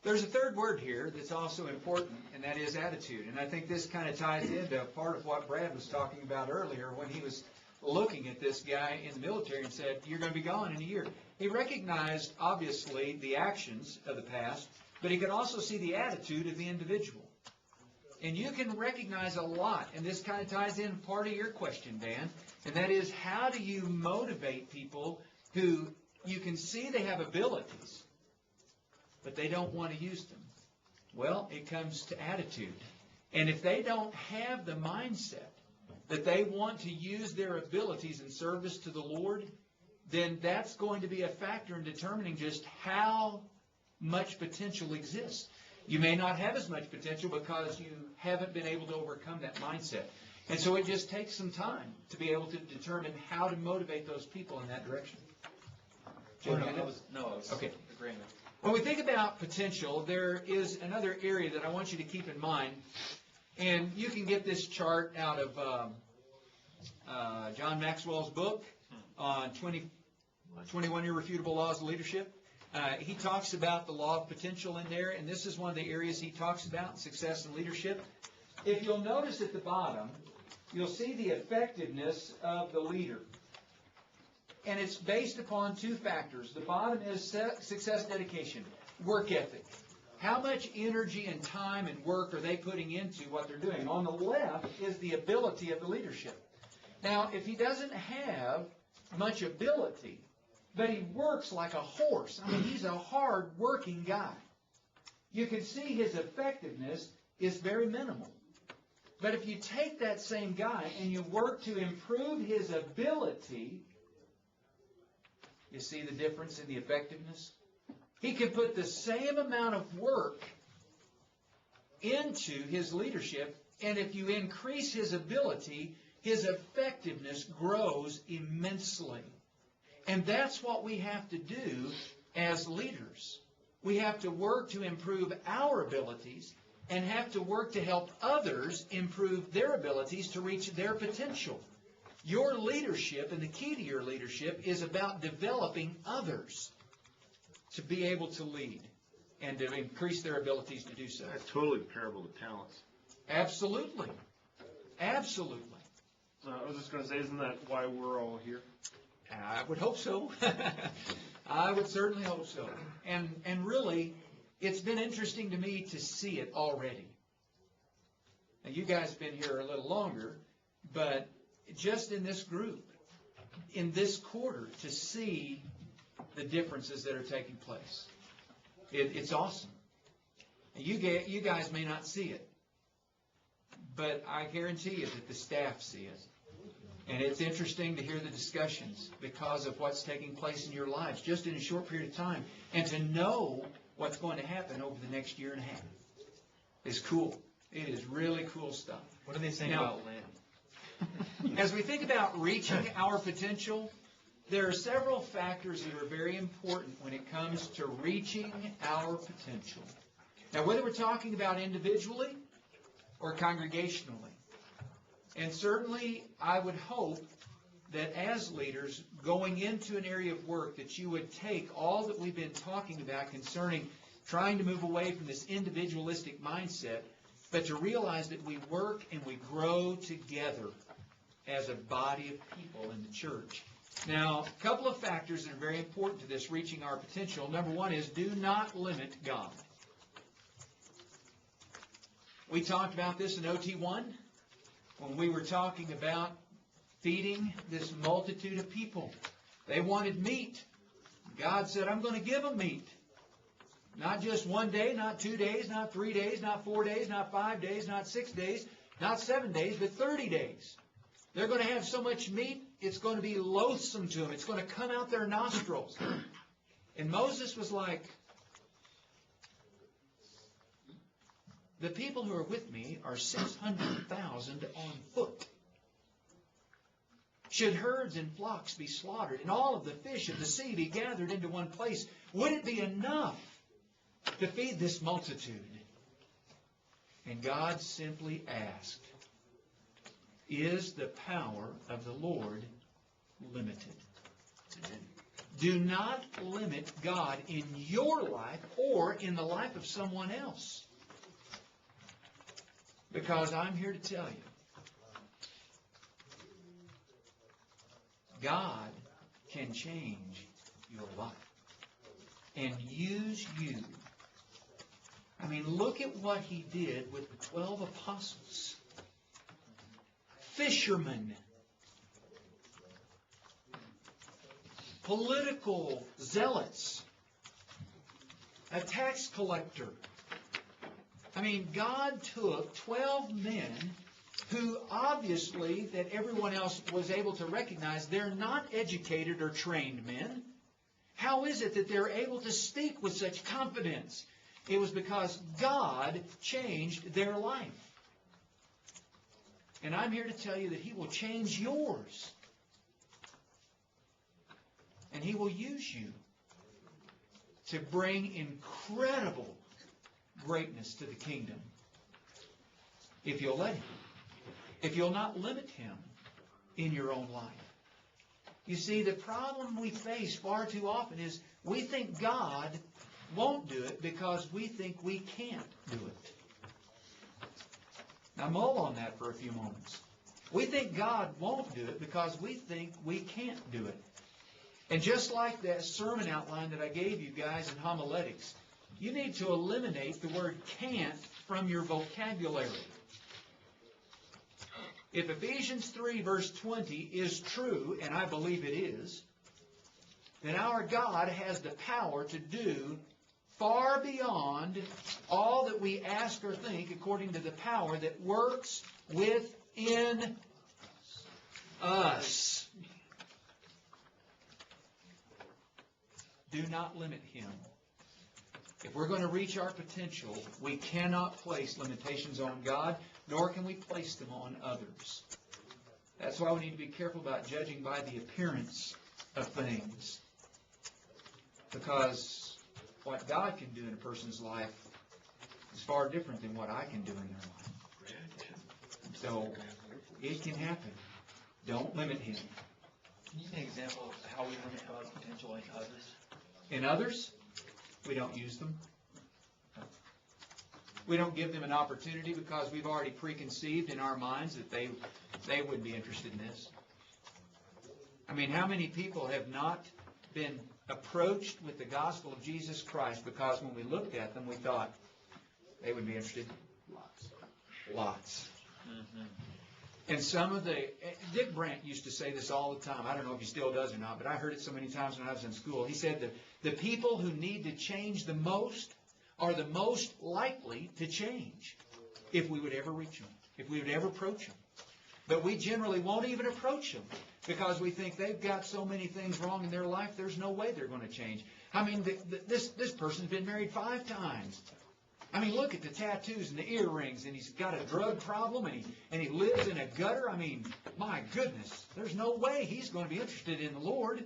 There's a third word here that's also important, and that is attitude. And I think this kind of ties into part of what Brad was talking about earlier when he was looking at this guy in the military and said, you're going to be gone in a year. He recognized, obviously, the actions of the past, but he could also see the attitude of the individual. And you can recognize a lot, and this kind of ties in part of your question, Dan, and that is, how do you motivate people who you can see they have abilities, but they don't want to use them? Well, it comes to attitude. And if they don't have the mindset that they want to use their abilities in service to the Lord, then that's going to be a factor in determining just how much potential exists. You may not have as much potential because you haven't been able to overcome that mindset. And so it just takes some time to be able to determine how to motivate those people in that direction. I was Okay. agreeing. When we think about potential, there is another area that I want you to keep in mind. And you can get this chart out of John Maxwell's book on 21 Irrefutable Laws of Leadership. He talks about the law of potential in there, and this is one of the areas he talks about, success in leadership. If you'll notice at the bottom, you'll see the effectiveness of the leader. And it's based upon two factors. The bottom is success dedication, work ethic. How much energy and time and work are they putting into what they're doing? On the left is the ability of the leadership. Now, if he doesn't have much ability, but he works like a horse, I mean, he's a hard-working guy, you can see his effectiveness is very minimal. But if you take that same guy and you work to improve his ability, you see the difference in the effectiveness? He can put the same amount of work into his leadership, and if you increase his ability, his effectiveness grows immensely. And that's what we have to do as leaders. We have to work to improve our abilities and have to work to help others improve their abilities to reach their potential. Your leadership and the key to your leadership is about developing others to be able to lead and to increase their abilities to do so. That's totally parable of talents. Absolutely. Absolutely. I was just going to say, isn't that why we're all here? I would hope so. I would certainly hope so. And really, it's been interesting to me to see it already. Now, you guys have been here a little longer, but just in this group, in this quarter, to see the differences that are taking place. It's awesome. And you guys may not see it, but I guarantee you that the staff see it. And it's interesting to hear the discussions because of what's taking place in your lives just in a short period of time. And to know what's going to happen over the next year and a half is cool. It is really cool stuff. What are they saying about land? As we think about reaching our potential, there are several factors that are very important when it comes to reaching our potential. Now, whether we're talking about individually or congregationally, and certainly I would hope that as leaders going into an area of work that you would take all that we've been talking about concerning trying to move away from this individualistic mindset, but to realize that we work and we grow together as a body of people in the church. Now, a couple of factors that are very important to this reaching our potential. Number one is do not limit God. We talked about this in OT1 when we were talking about feeding this multitude of people. They wanted meat. God said, I'm going to give them meat. Not just 1 day, not 2 days, not 3 days, not 4 days, not 5 days, not 6 days, not 7 days, but 30 days. They're going to have so much meat, it's going to be loathsome to them. It's going to come out their nostrils. And Moses was like, the people who are with me are 600,000 on foot. Should herds and flocks be slaughtered, and all of the fish of the sea be gathered into one place, would it be enough to feed this multitude? And God simply asked, is the power of the Lord limited? Do not limit God in your life or in the life of someone else. Because I'm here to tell you, God can change your life and use you. I mean, look at what he did with the 12 apostles. Fishermen, political zealots, a tax collector. I mean, God took 12 men who obviously, that everyone else was able to recognize, they're not educated or trained men. How is it that they're able to speak with such confidence? It was because God changed their life. And I'm here to tell you that he will change yours. And he will use you to bring incredible greatness to the kingdom. If you'll let him. If you'll not limit him in your own life. You see, the problem we face far too often is we think God won't do it because we think we can't do it. Now mull on that for a few moments. We think God won't do it because we think we can't do it. And just like that sermon outline that I gave you guys in homiletics, You need to eliminate the word can't from your vocabulary. If Ephesians 3 verse 20 is true, and I believe it is, then our God has the power to do far beyond all that we ask or think according to the power that works within us. Do not limit Him. If we're going to reach our potential, we cannot place limitations on God, nor can we place them on others. That's why we need to be careful about judging by the appearance of things. Because what God can do in a person's life is far different than what I can do in their life. So, it can happen. Don't limit Him. Can you give me an example of how we limit God's potential in others? In others, we don't use them. We don't give them an opportunity because we've already preconceived in our minds that they wouldn't be interested in this. I mean, how many people have not been approached with the gospel of Jesus Christ because when we looked at them, we thought they would be interested? Lots. Mm-hmm. And some of Dick Brandt used to say this all the time. I don't know if he still does or not, but I heard it so many times when I was in school. He said that the people who need to change the most are the most likely to change if we would ever reach them, if we would ever approach them. But we generally won't even approach them because we think they've got so many things wrong in their life, there's no way they're going to change. I mean, this person's been married 5 times. I mean, look at the tattoos and the earrings, and he's got a drug problem, and he lives in a gutter. I mean, my goodness, there's no way he's going to be interested in the Lord.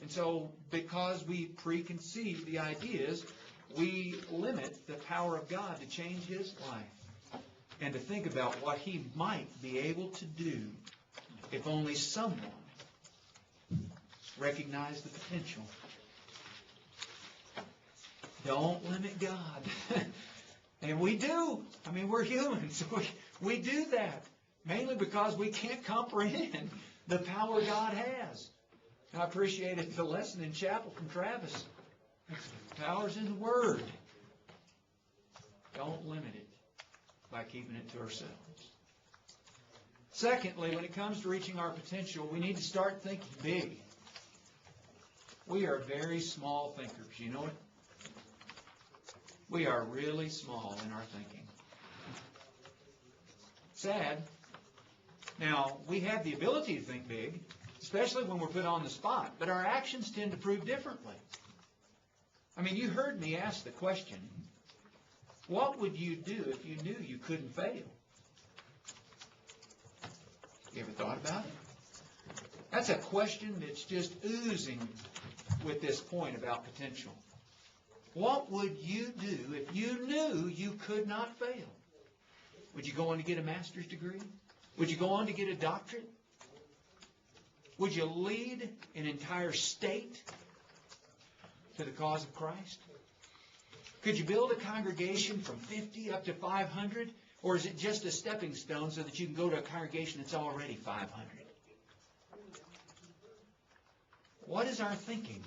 And so, because we preconceive the ideas, we limit the power of God to change his life and to think about what he might be able to do if only someone recognized the potential. Don't limit God. And we do. I mean, we're humans. We do that. Mainly because we can't comprehend the power God has. I appreciated the lesson in chapel from Travis. Power's in the Word. Don't limit it by keeping it to ourselves. Secondly, when it comes to reaching our potential, we need to start thinking big. We are very small thinkers. You know it? We are really small in our thinking. Sad. Now, we have the ability to think big, especially when we're put on the spot, but our actions tend to prove differently. I mean, you heard me ask the question, what would you do if you knew you couldn't fail? You ever thought about it? That's a question that's just oozing with this point about potential. What would you do if you knew you could not fail? Would you go on to get a master's degree? Would you go on to get a doctorate? Would you lead an entire state to the cause of Christ? Could you build a congregation from 50 up to 500? Or is it just a stepping stone so that you can go to a congregation that's already 500? What is our thinking?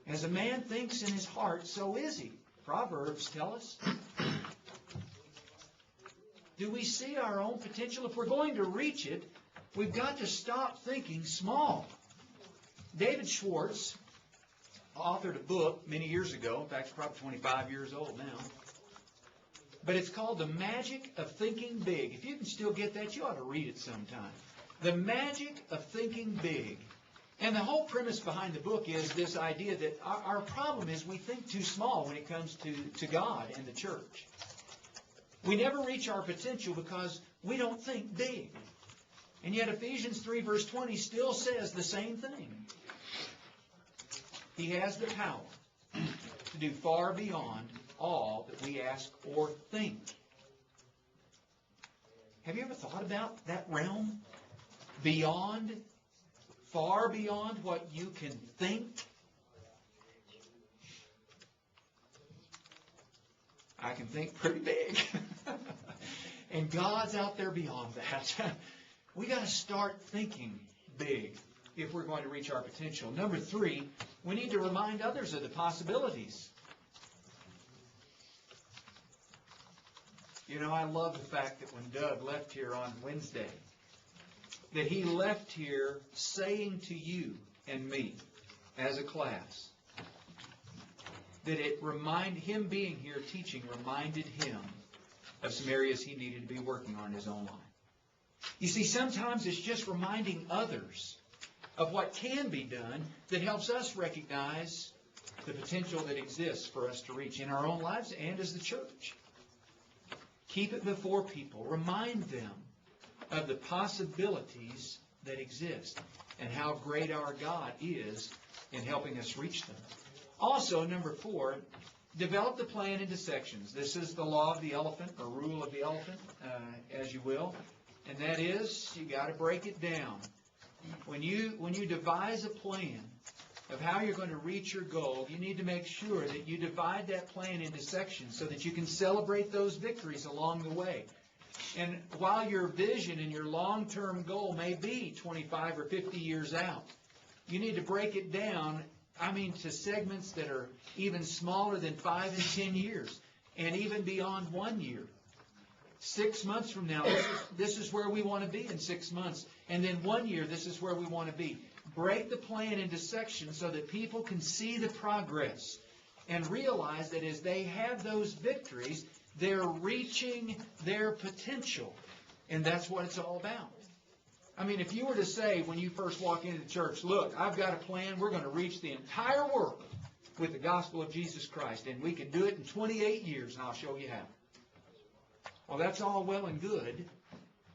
As a man thinks in his heart, so is he. Proverbs tell us. Do we see our own potential? If we're going to reach it, we've got to stop thinking small. David Schwartz authored a book many years ago. In fact, it's probably 25 years old now. But it's called The Magic of Thinking Big. If you can still get that, you ought to read it sometime. The Magic of Thinking Big. And the whole premise behind the book is this idea that our problem is we think too small when it comes to God and the church. We never reach our potential because we don't think big. And yet Ephesians 3 verse 20 still says the same thing. He has the power to do far beyond all that we ask or think. Have you ever thought about that realm? Beyond, far beyond what you can think? I can think pretty big. And God's out there beyond that. We got to start thinking big if we're going to reach our potential. Number 3, We need to remind others of the possibilities. You know, I love the fact that when Doug left here on Wednesday, that he left here saying to you and me as a class, that him being here teaching reminded him of some areas he needed to be working on in his own life. You see, sometimes it's just reminding others of what can be done that helps us recognize the potential that exists for us to reach in our own lives and as the church. Keep it before people. Remind them of the possibilities that exist and how great our God is in helping us reach them. Also, number 4, develop the plan into sections. This is the law of the elephant, or rule of the elephant, as you will. And that is, you got to break it down. When you devise a plan of how you're going to reach your goal, you need to make sure that you divide that plan into sections so that you can celebrate those victories along the way. And while your vision and your long-term goal may be 25 or 50 years out, you need to break it down, to segments that are even smaller than 5 and 10 years, and even beyond 1 year. 6 months from now, this is where we want to be in 6 months. And then 1 year, this is where we want to be. Break the plan into sections so that people can see the progress and realize that as they have those victories, they're reaching their potential. And that's what it's all about. If you were to say when you first walk into the church, look, I've got a plan. We're going to reach the entire world with the gospel of Jesus Christ. And we can do it in 28 years, and I'll show you how. Well, that's all well and good,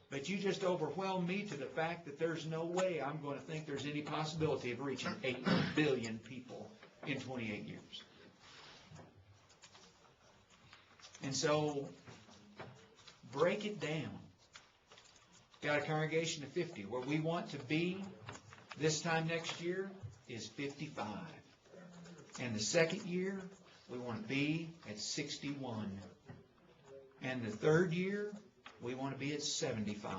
but you just overwhelm me to the fact that there's no way I'm going to think there's any possibility of reaching 8 billion people in 28 years. And so, break it down. Got a congregation of 50. Where we want to be this time next year is 55. And the second year, we want to be at 61. And the third year, we want to be at 75.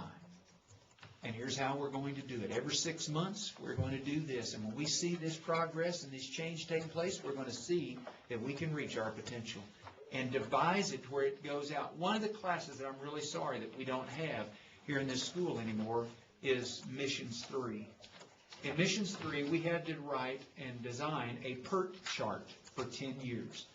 And here's how we're going to do it. Every 6 months, we're going to do this. And when we see this progress and this change taking place, we're going to see that we can reach our potential and devise it where it goes out. One of the classes that I'm really sorry that we don't have here in this school anymore is Missions 3. In Missions 3, we had to write and design a PERT chart for 10 years.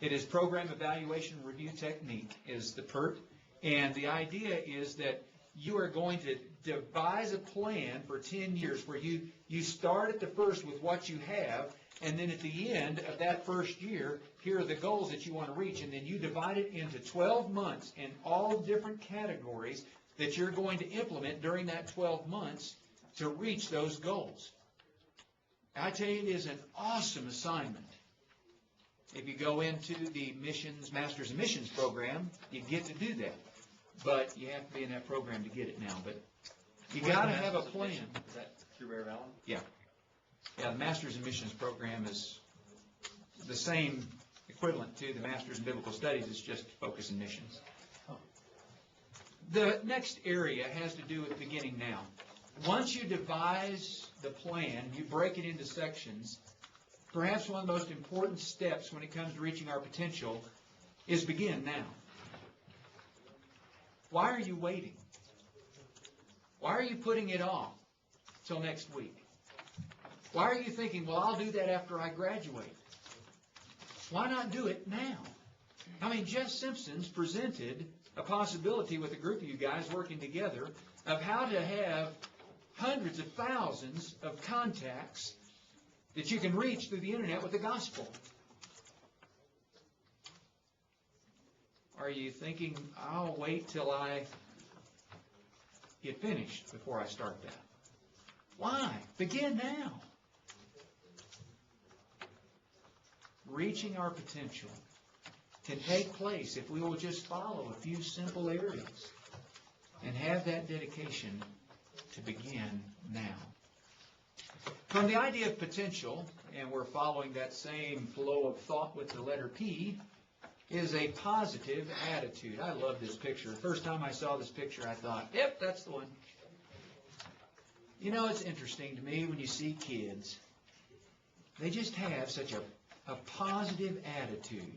It is Program Evaluation Review Technique, is the PERT. And the idea is that you are going to devise a plan for 10 years where you start at the first with what you have, and then at the end of that first year, here are the goals that you want to reach. And then you divide it into 12 months in all different categories that you're going to implement during that 12 months to reach those goals. I tell you, it is an awesome assignment. If you go into the Masters of Missions program, you get to do that. But you have to be in that program to get it now. But you got to have a plan. Is that through Bear Valley? Yeah. Yeah, the Masters of Missions program is the same equivalent to the Masters in Biblical Studies. It's just focus in missions. The next area has to do with beginning now. Once you devise the plan, you break it into sections. Perhaps one of the most important steps when it comes to reaching our potential is begin now. Why are you waiting? Why are you putting it off till next week? Why are you thinking, well, I'll do that after I graduate? Why not do it now? Jeff Simpson's presented a possibility with a group of you guys working together of how to have hundreds of thousands of contacts that you can reach through the internet with the gospel. Are you thinking, I'll wait till I get finished before I start that? Why? Begin now. Reaching our potential can take place if we will just follow a few simple areas and have that dedication to begin now. From the idea of potential, and we're following that same flow of thought with the letter P, is a positive attitude. I love this picture. The first time I saw this picture, I thought, yep, that's the one. It's interesting to me when you see kids. They just have such a positive attitude.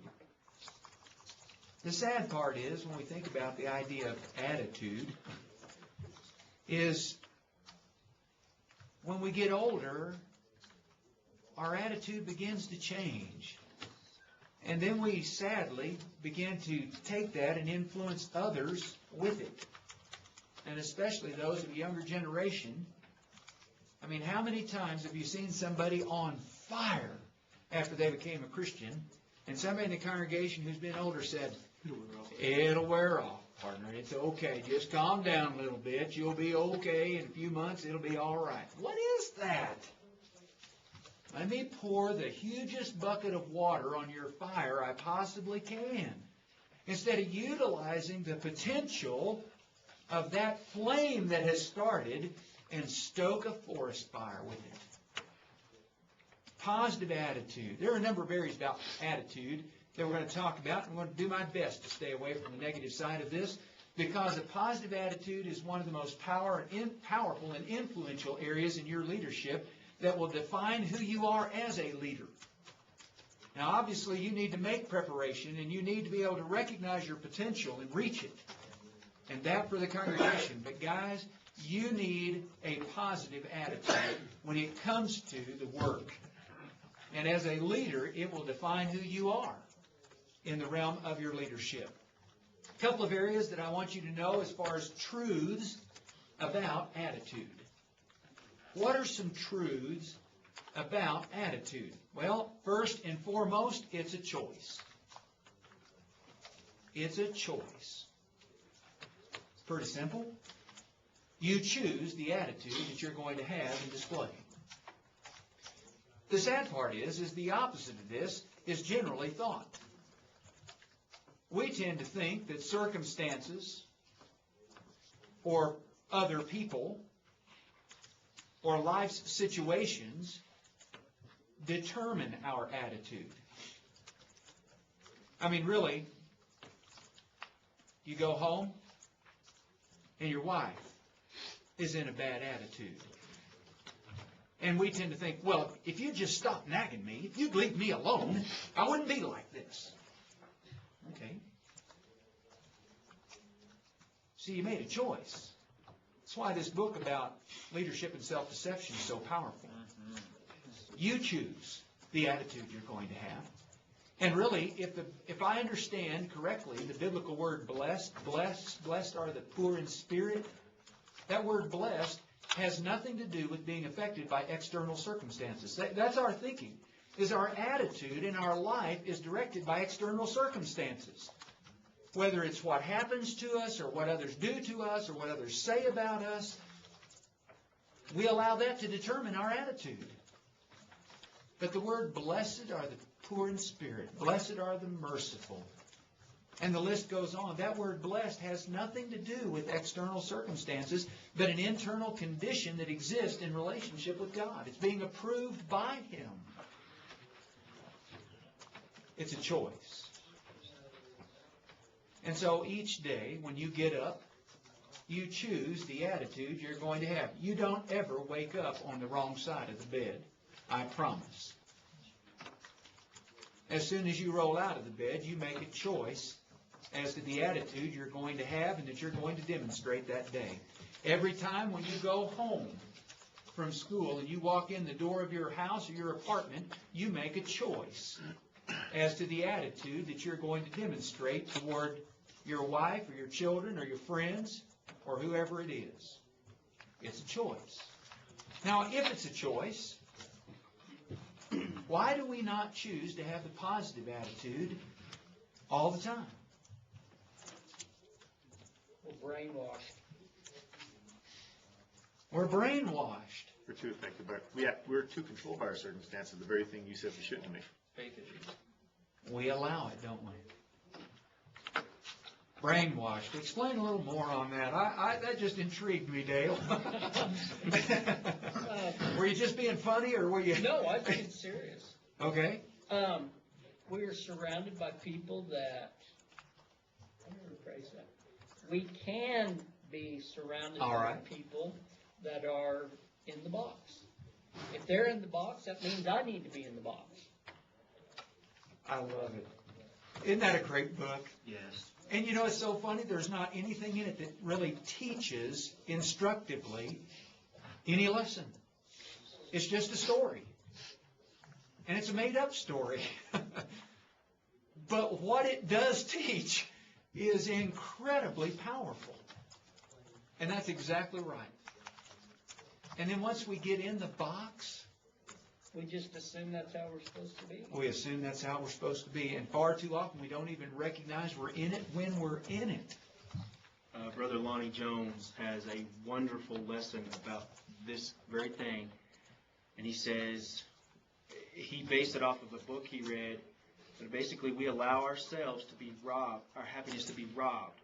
The sad part is, when we think about the idea of attitude, is when we get older, our attitude begins to change. And then we sadly begin to take that and influence others with it. And especially those of a younger generation. I mean, how many times have you seen somebody on fire after they became a Christian, and somebody in the congregation who's been older said, "It'll wear off, partner. It's okay. Just calm down a little bit. You'll be okay. In a few months, it'll be all right." What is that? Let me pour the hugest bucket of water on your fire I possibly can, instead of utilizing the potential of that flame that has started and stoke a forest fire with it. Positive attitude. There are a number of areas about attitude that we're going to talk about. I'm going to do my best to stay away from the negative side of this, because a positive attitude is one of the most powerful and influential areas in your leadership that will define who you are as a leader. Now, obviously, you need to make preparation, and you need to be able to recognize your potential and reach it. And that for the congregation. But guys, you need a positive attitude when it comes to the work. And as a leader, it will define who you are in the realm of your leadership. A couple of areas that I want you to know as far as truths about attitude. What are some truths about attitude? Well, first and foremost, it's a choice. It's a choice. It's pretty simple. You choose the attitude that you're going to have and display. The sad part is the opposite of this is generally thought. We tend to think that circumstances or other people or life's situations determine our attitude. I mean, really, you go home and your wife is in a bad attitude. And we tend to think, well, if you just stop nagging me, if you'd leave me alone, I wouldn't be like this. Okay. See, you made a choice. That's why this book about leadership and self-deception is so powerful. You choose the attitude you're going to have. And really, if I understand correctly the biblical word blessed are the poor in spirit, that word blessed has nothing to do with being affected by external circumstances. That's our thinking, is our attitude in our life is directed by external circumstances. Whether it's what happens to us or what others do to us or what others say about us, we allow that to determine our attitude. But the word blessed are the poor in spirit. Blessed are the merciful. And the list goes on. That word blessed has nothing to do with external circumstances, but an internal condition that exists in relationship with God. It's being approved by Him. It's a choice. And so each day when you get up, you choose the attitude you're going to have. You don't ever wake up on the wrong side of the bed. I promise. As soon as you roll out of the bed, you make a choice as to the attitude you're going to have and that you're going to demonstrate that day. Every time when you go home from school and you walk in the door of your house or your apartment, you make a choice as to the attitude that you're going to demonstrate toward your wife or your children or your friends or whoever it is. It's a choice. Now, if it's a choice, why do we not choose to have the positive attitude all the time? We're brainwashed. We're brainwashed. We're too affected by, we're too controlled by our circumstances, the very thing you said we shouldn't be. Faith issues. We allow it, don't we? Brainwashed. Explain a little more on that. That just intrigued me, Dale. Were you just being funny, or were you? No, I think it's serious. Okay. We are surrounded by people that, I'm going to rephrase that. We can be surrounded by people that are in the box. If they're in the box, that means I need to be in the box. I love it. Isn't that a great book? Yes. And you know, it's so funny, there's not anything in it that really teaches instructively any lesson. It's just a story. And it's a made-up story. But what it does teach is incredibly powerful. And that's exactly right. And then once we get in the box, We just assume that's how we're supposed to be. we assume that's how we're supposed to be. And far too often we don't even recognize we're in it when we're in it. Brother Lonnie Jones has a wonderful lesson about this very thing. And he says, he based it off of a book he read, but basically we allow ourselves to be robbed, our happiness to be robbed.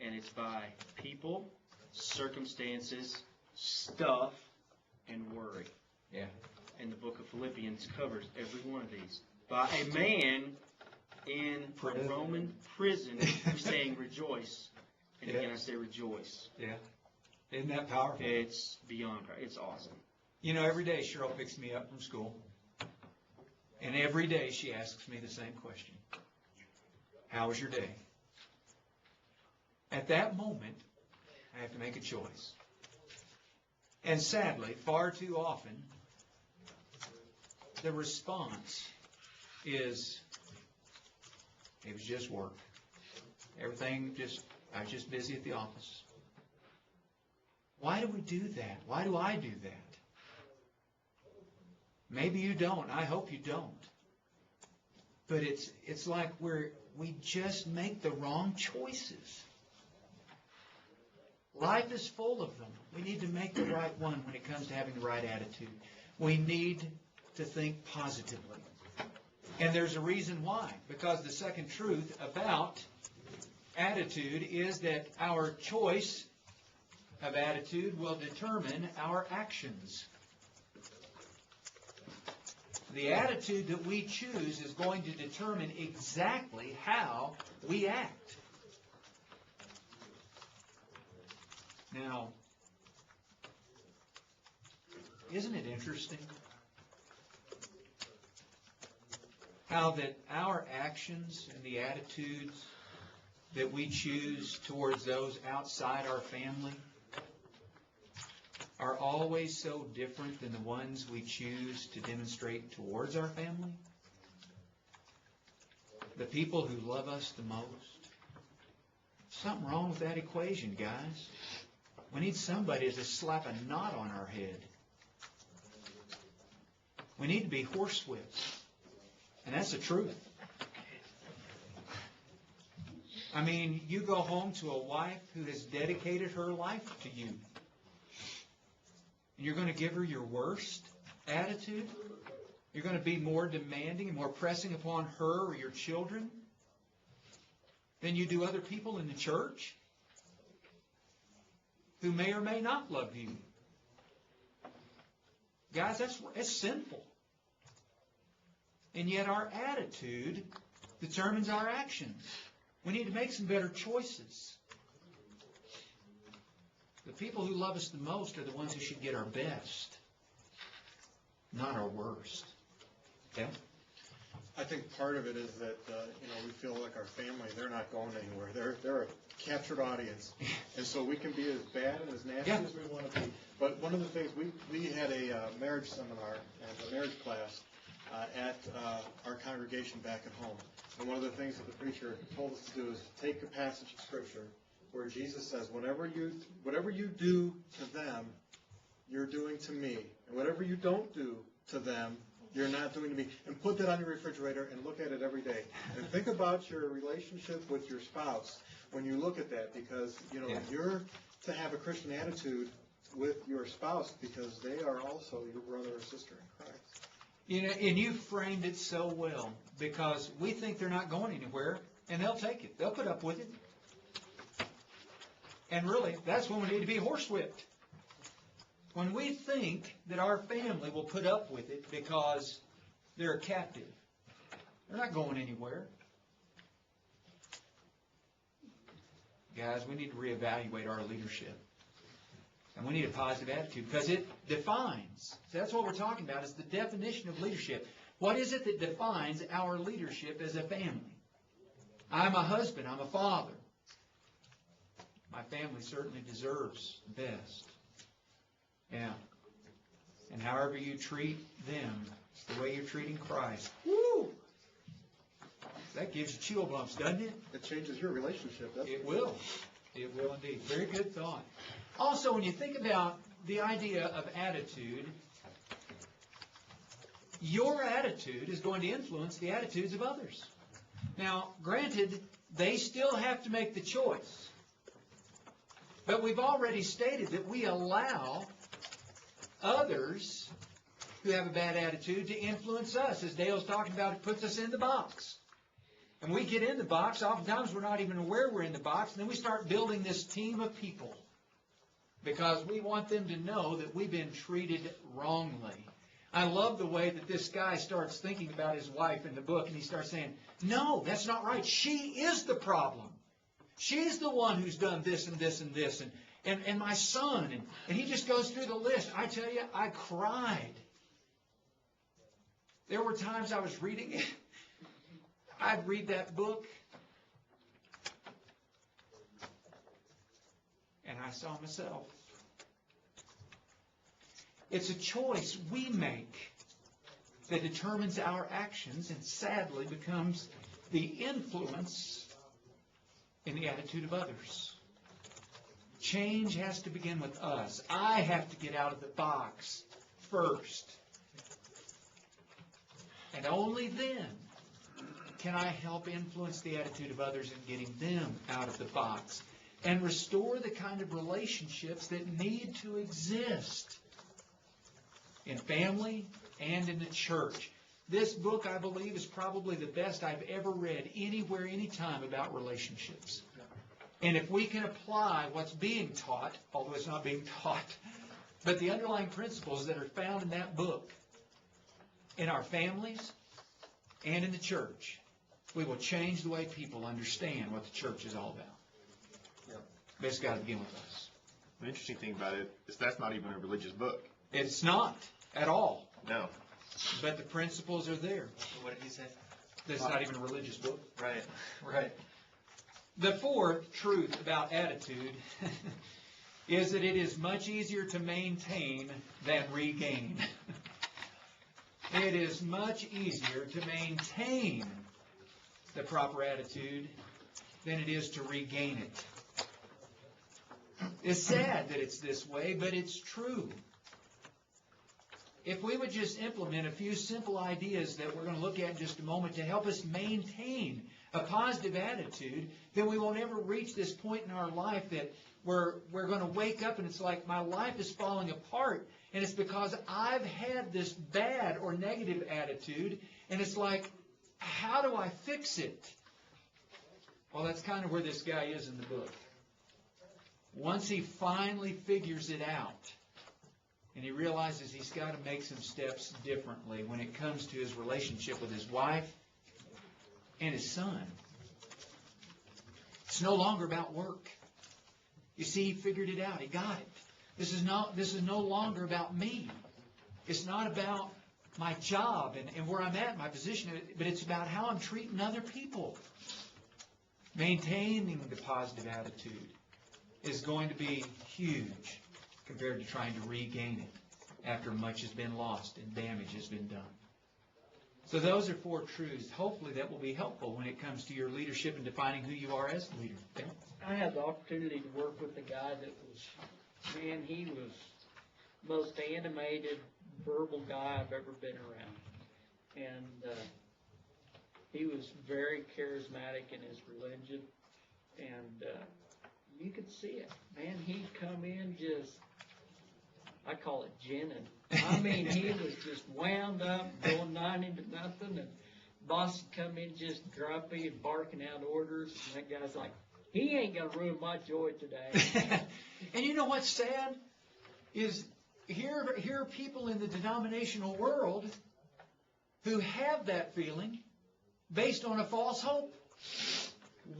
And it's by people, circumstances, stuff, and worry. Yeah. And the book of Philippians covers every one of these. By a man in a Roman prison who's saying rejoice. And again I say rejoice. Yeah. Isn't that powerful? It's beyond powerful. It's awesome. You know, every day Cheryl picks me up from school. And every day she asks me the same question. How was your day? At that moment, I have to make a choice. And sadly, far too often, the response is, it was just work. Everything I was just busy at the office. Why do we do that? Why do I do that? Maybe you don't. I hope you don't. But it's like we just make the wrong choices. Life is full of them. We need to make the right one when it comes to having the right attitude. We need to think positively. And there's a reason why. Because the second truth about attitude is that our choice of attitude will determine our actions. The attitude that we choose is going to determine exactly how we act. Now, isn't it interesting how that our actions and the attitudes that we choose towards those outside our family are always so different than the ones we choose to demonstrate towards our family? The people who love us the most. Something wrong with that equation, guys. We need somebody to slap a knot on our head. We need to be horsewhipped. And that's the truth. I mean, you go home to a wife who has dedicated her life to you. And you're going to give her your worst attitude? You're going to be more demanding and more pressing upon her or your children than you do other people in the church who may or may not love you. Guys, that's sinful. And yet our attitude determines our actions. We need to make some better choices. The people who love us the most are the ones who should get our best, not our worst. Okay? I think part of it is that we feel like our family, they're not going anywhere. They're a captured audience, and so we can be as bad and as nasty as we want to be. But one of the things we had a marriage seminar and a marriage class at our congregation back at home, and one of the things that the preacher told us to do is take a passage of scripture where Jesus says, whatever you do to them, you're doing to me, and whatever you don't do to them, you're not doing to me. And put that on your refrigerator and look at it every day. And think about your relationship with your spouse when you look at that, because you're to have a Christian attitude with your spouse because they are also your brother or sister in Christ. And you framed it so well, because we think they're not going anywhere, and they'll take it. They'll put up with it. And really, that's when we need to be horsewhipped. When we think that our family will put up with it because they're a captive, they're not going anywhere. Guys, we need to reevaluate our leadership. And we need a positive attitude because it defines. So that's what we're talking about, is the definition of leadership. What is it that defines our leadership as a family? I'm a husband. I'm a father. My family certainly deserves the best. Yeah. And however you treat them, it's the way you're treating Christ. Woo! That gives you chill bumps, doesn't it? It changes your relationship. It will. It will indeed. Very good thought. Also, when you think about the idea of attitude, your attitude is going to influence the attitudes of others. Now, granted, they still have to make the choice. But we've already stated that we allow others who have a bad attitude to influence us. As Dale's talking about, it puts us in the box. And we get in the box, oftentimes we're not even aware we're in the box, and then we start building this team of people because we want them to know that we've been treated wrongly. I love the way that this guy starts thinking about his wife in the book, and he starts saying, no, that's not right. She is the problem. She's the one who's done this and this and this, and my son. And he just goes through the list. I tell you, I cried. There were times I was reading it. I'd read that book, and I saw myself. It's a choice we make that determines our actions and sadly becomes the influence in the attitude of others. Change has to begin with us. I have to get out of the box first. And only then can I help influence the attitude of others in getting them out of the box and restore the kind of relationships that need to exist in family and in the church. This book, I believe, is probably the best I've ever read anywhere, anytime about relationships. And if we can apply what's being taught, although it's not being taught, but the underlying principles that are found in that book in our families and in the church, we will change the way people understand what the church is all about. Yeah. But it's got to begin with us. The interesting thing about it is that's not even a religious book. It's not at all. No. But the principles are there. What did he say? That's not even a religious book. Right, right. The fourth truth about attitude is that it is much easier to maintain than regain. It is much easier to maintain the proper attitude than it is to regain it. It's sad that it's this way, but it's true. If we would just implement a few simple ideas that we're going to look at in just a moment to help us maintain a positive attitude, then we won't ever reach this point in our life that we're going to wake up and it's like my life is falling apart, and it's because I've had this bad or negative attitude, and it's like, how do I fix it? Well, that's kind of where this guy is in the book. Once he finally figures it out, and he realizes he's got to make some steps differently when it comes to his relationship with his wife and his son. It's no longer about work. You see, he figured it out. He got it. This is no longer about me. It's not about my job and where I'm at, my position, but it's about how I'm treating other people. Maintaining the positive attitude is going to be huge compared to trying to regain it after much has been lost and damage has been done. So those are four truths. Hopefully that will be helpful when it comes to your leadership and defining who you are as a leader. Okay? I had the opportunity to work with a guy that was, man, he was the most animated, verbal guy I've ever been around. And he was very charismatic in his religion. And you could see it. Man, he'd come in just, I call it ginning. I mean, he was just wound up, going 90 to nothing, and boss would come in just grumpy and barking out orders, and that guy's like, he ain't going to ruin my joy today. And you know what's sad? Is here are people in the denominational world who have that feeling based on a false hope.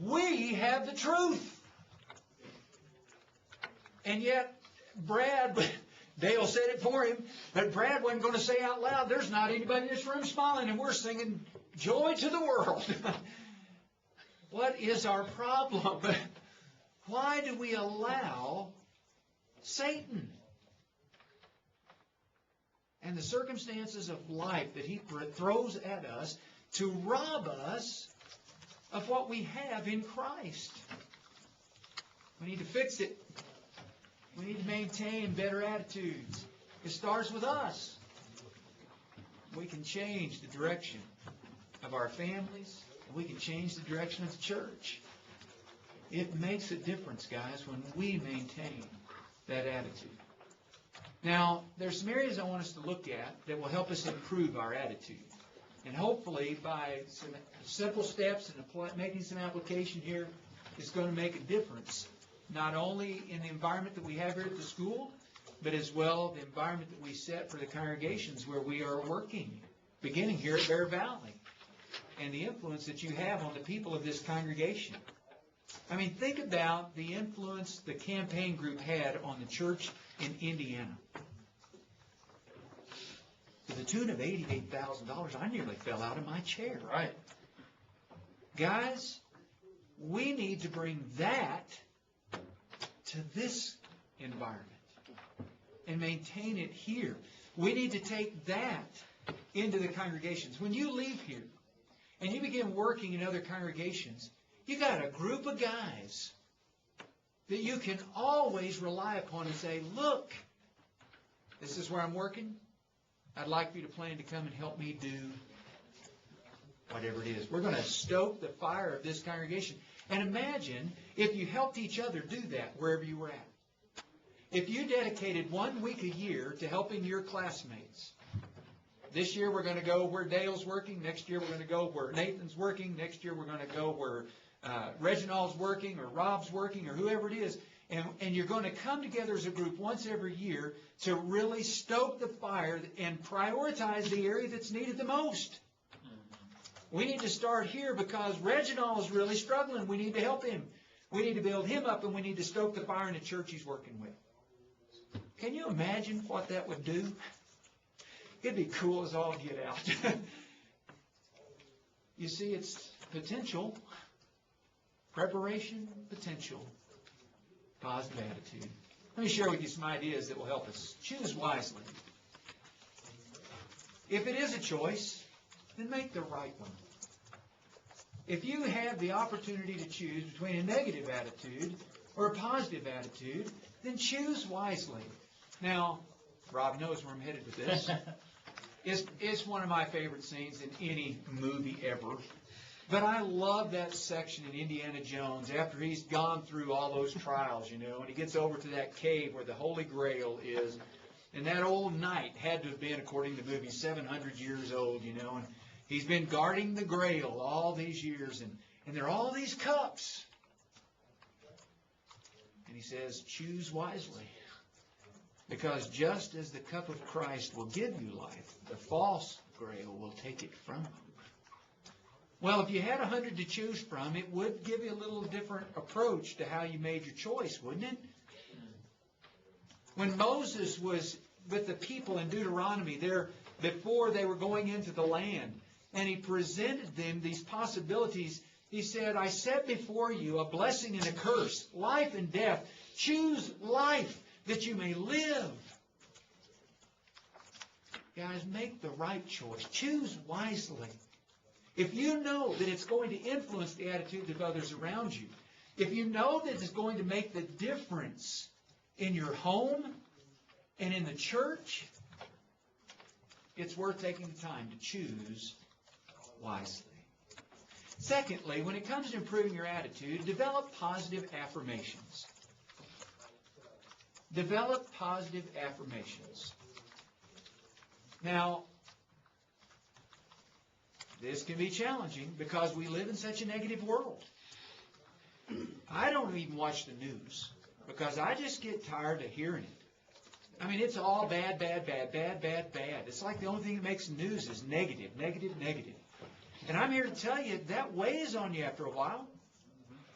We have the truth. And yet, Brad, Dale said it for him, but Brad wasn't going to say out loud, there's not anybody in this room smiling, and we're singing joy to the world. What is our problem? Why do we allow Satan and the circumstances of life that he throws at us to rob us of what we have in Christ? We need to fix it. We need to maintain better attitudes. It starts with us. We can change the direction of our families, and we can change the direction of the church. It makes a difference, guys, when we maintain that attitude. Now, there's some areas I want us to look at that will help us improve our attitude. And hopefully, by some simple steps and making some application here, it's going to make a difference, not only in the environment that we have here at the school, but as well the environment that we set for the congregations where we are working, beginning here at Bear Valley, and the influence that you have on the people of this congregation. I mean, think about the influence the campaign group had on the church in Indiana. To the tune of $88,000, I nearly fell out of my chair. Right. Guys, we need to bring that to this environment and maintain it here. We need to take that into the congregations. When you leave here and you begin working in other congregations, you got a group of guys that you can always rely upon and say, look, this is where I'm working. I'd like for you to plan to come and help me do whatever it is. We're going to stoke the fire of this congregation. And imagine if you helped each other do that wherever you were at. If you dedicated 1 week a year to helping your classmates. This year we're going to go where Dale's working. Next year we're going to go where Nathan's working. Next year we're going to go where Reginald's working or Rob's working or whoever it is. And you're going to come together as a group once every year to really stoke the fire and prioritize the area that's needed the most. We need to start here because Reginald is really struggling. We need to help him. We need to build him up, and we need to stoke the fire in the church he's working with. Can you imagine what that would do? It'd be cool as all get out. You see, it's potential, preparation, potential, positive attitude. Let me share with you some ideas that will help us. Choose wisely. If it is a choice, then make the right one. If you have the opportunity to choose between a negative attitude or a positive attitude, then choose wisely. Now, Rob knows where I'm headed with this. It's one of my favorite scenes in any movie ever. But I love that section in Indiana Jones after he's gone through all those trials, and he gets over to that cave where the Holy Grail is. And that old knight had to have been, according to the movie, 700 years old, and he's been guarding the Grail all these years, and there are all these cups. And he says, choose wisely. Because just as the cup of Christ will give you life, the false Grail will take it from you. Well, if you had 100 to choose from, it would give you a little different approach to how you made your choice, wouldn't it? When Moses was with the people in Deuteronomy there before they were going into the land, and he presented them these possibilities, he said, I set before you a blessing and a curse, life and death. Choose life that you may live. Guys, make the right choice. Choose wisely. If you know that it's going to influence the attitudes of others around you, if you know that it's going to make the difference in your home and in the church, it's worth taking the time to choose wisely. Secondly, when it comes to improving your attitude, develop positive affirmations. Develop positive affirmations. Now, this can be challenging because we live in such a negative world. I don't even watch the news because I just get tired of hearing it. I mean, it's all bad, bad, bad, bad, bad, bad. It's like the only thing that makes the news is negative, negative, negative. And I'm here to tell you that weighs on you after a while.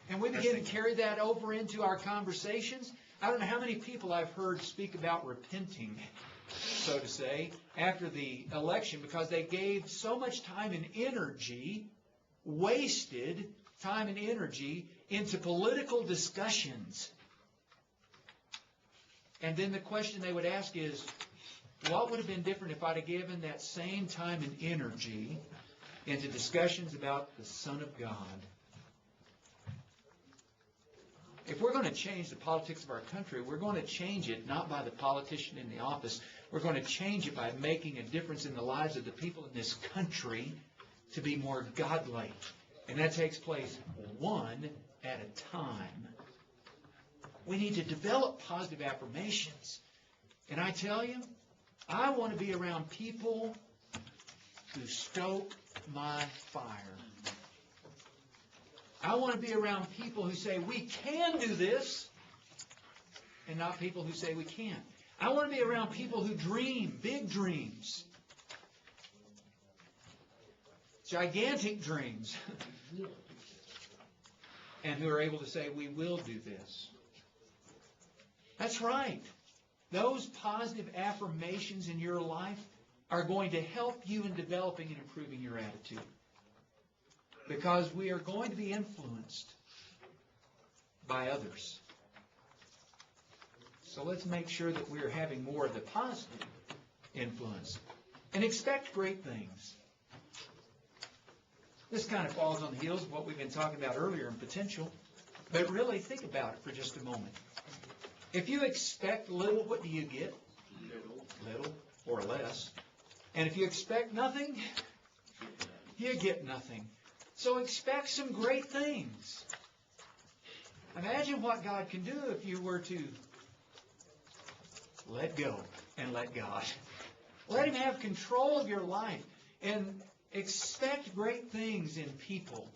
And we begin to carry that over into our conversations. I don't know how many people I've heard speak about repenting, so to say, after the election because they gave so much time and energy, wasted time and energy into political discussions. And then the question they would ask is, what would have been different if I'd have given that same time and energy into discussions about the Son of God? If we're going to change the politics of our country, we're going to change it not by the politician in the office. We're going to change it by making a difference in the lives of the people in this country to be more godlike. And that takes place one at a time. We need to develop positive affirmations. And I tell you, I want to be around people who stoke my fire. I want to be around people who say, we can do this, and not people who say we can't. I want to be around people who dream big dreams, gigantic dreams, and who are able to say, we will do this. That's right. Those positive affirmations in your life are going to help you in developing and improving your attitude. Because we are going to be influenced by others. So let's make sure that we're having more of the positive influence. And expect great things. This kind of falls on the heels of what we've been talking about earlier in potential. But really think about it for just a moment. If you expect little, what do you get? Little or less. And if you expect nothing, you get nothing. So expect some great things. Imagine what God can do if you were to let go and let God. Let Him have control of your life and expect great things in people.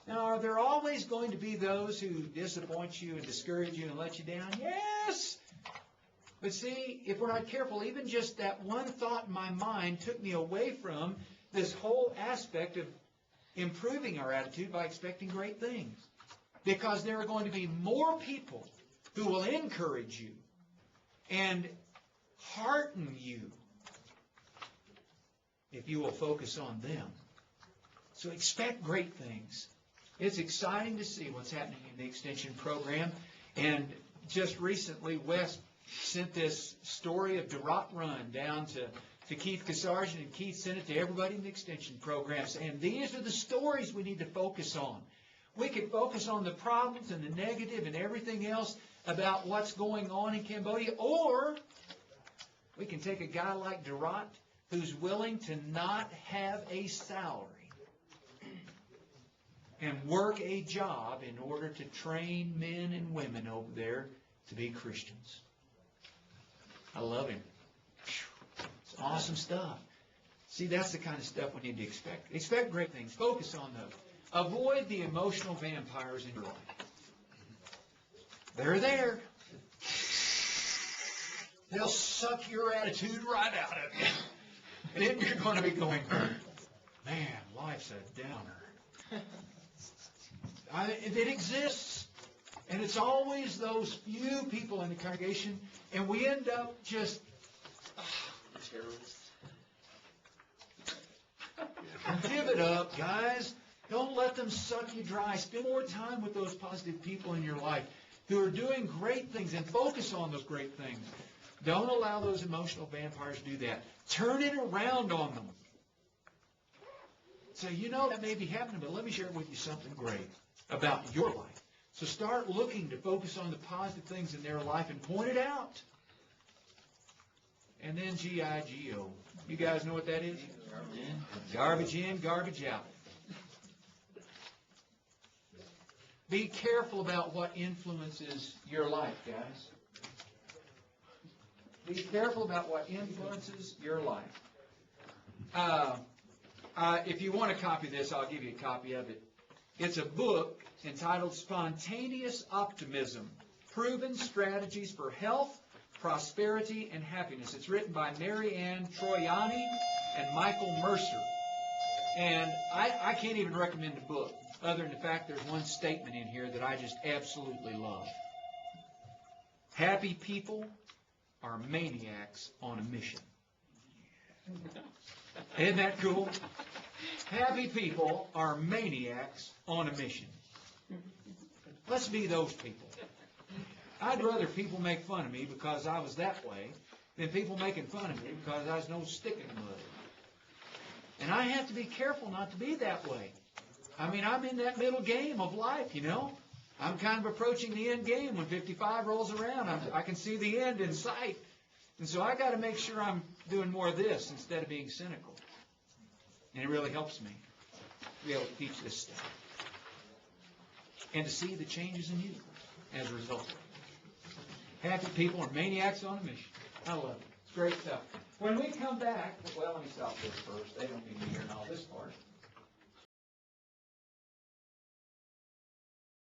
Now, are there always going to be those who disappoint you and discourage you and let you down? Yes! But see, if we're not careful, even just that one thought in my mind took me away from this whole aspect of improving our attitude by expecting great things. Because there are going to be more people who will encourage you and hearten you if you will focus on them. So expect great things. It's exciting to see what's happening in the extension program. And just recently, Wes sent this story of Durant Run down to Keith Kassarjan, and Keith sent it to everybody in the extension programs. And these are the stories we need to focus on. We can focus on the problems and the negative and everything else about what's going on in Cambodia, or we can take a guy like Durant who's willing to not have a salary and work a job in order to train men and women over there to be Christians. I love him. It's awesome stuff. See, that's the kind of stuff we need to expect. Expect great things. Focus on those. Avoid the emotional vampires in your life. They're there. They'll suck your attitude right out of you. And then you're going to be going, man, life's a downer. It exists. And it's always those few people in the congregation, and we end up just terrorists. Give it up, guys. Don't let them suck you dry. Spend more time with those positive people in your life who are doing great things, and focus on those great things. Don't allow those emotional vampires to do that. Turn it around on them. Say, you know, that may be happening, but let me share with you something great about your life. So start looking to focus on the positive things in their life and point it out. And then G-I-G-O. You guys know what that is? Garbage in, garbage out. Be careful about what influences your life, guys. Be careful about what influences your life. If you want a copy of this, I'll give you a copy of it. It's a book entitled Spontaneous Optimism, Proven Strategies for Health, Prosperity, and Happiness. It's written by Mary Ann Troiani and Michael Mercer. And I can't even recommend the book, other than the fact there's one statement in here that I just absolutely love. Happy people are maniacs on a mission. Isn't that cool? Happy people are maniacs on a mission. Let's be those people. I'd rather people make fun of me because I was that way than people making fun of me because I was no stick in the mud. And I have to be careful not to be that way. I mean, I'm in that middle game of life, you know. I'm kind of approaching the end game. When 55 rolls around, I can see the end in sight. And so I got to make sure I'm doing more of this instead of being cynical. And it really helps me to be able to teach this stuff. And to see the changes in you as a result of it. Happy people are maniacs on a mission. I love it. It's great stuff. When we come back, well, let me stop this first. They don't need to hear all this part.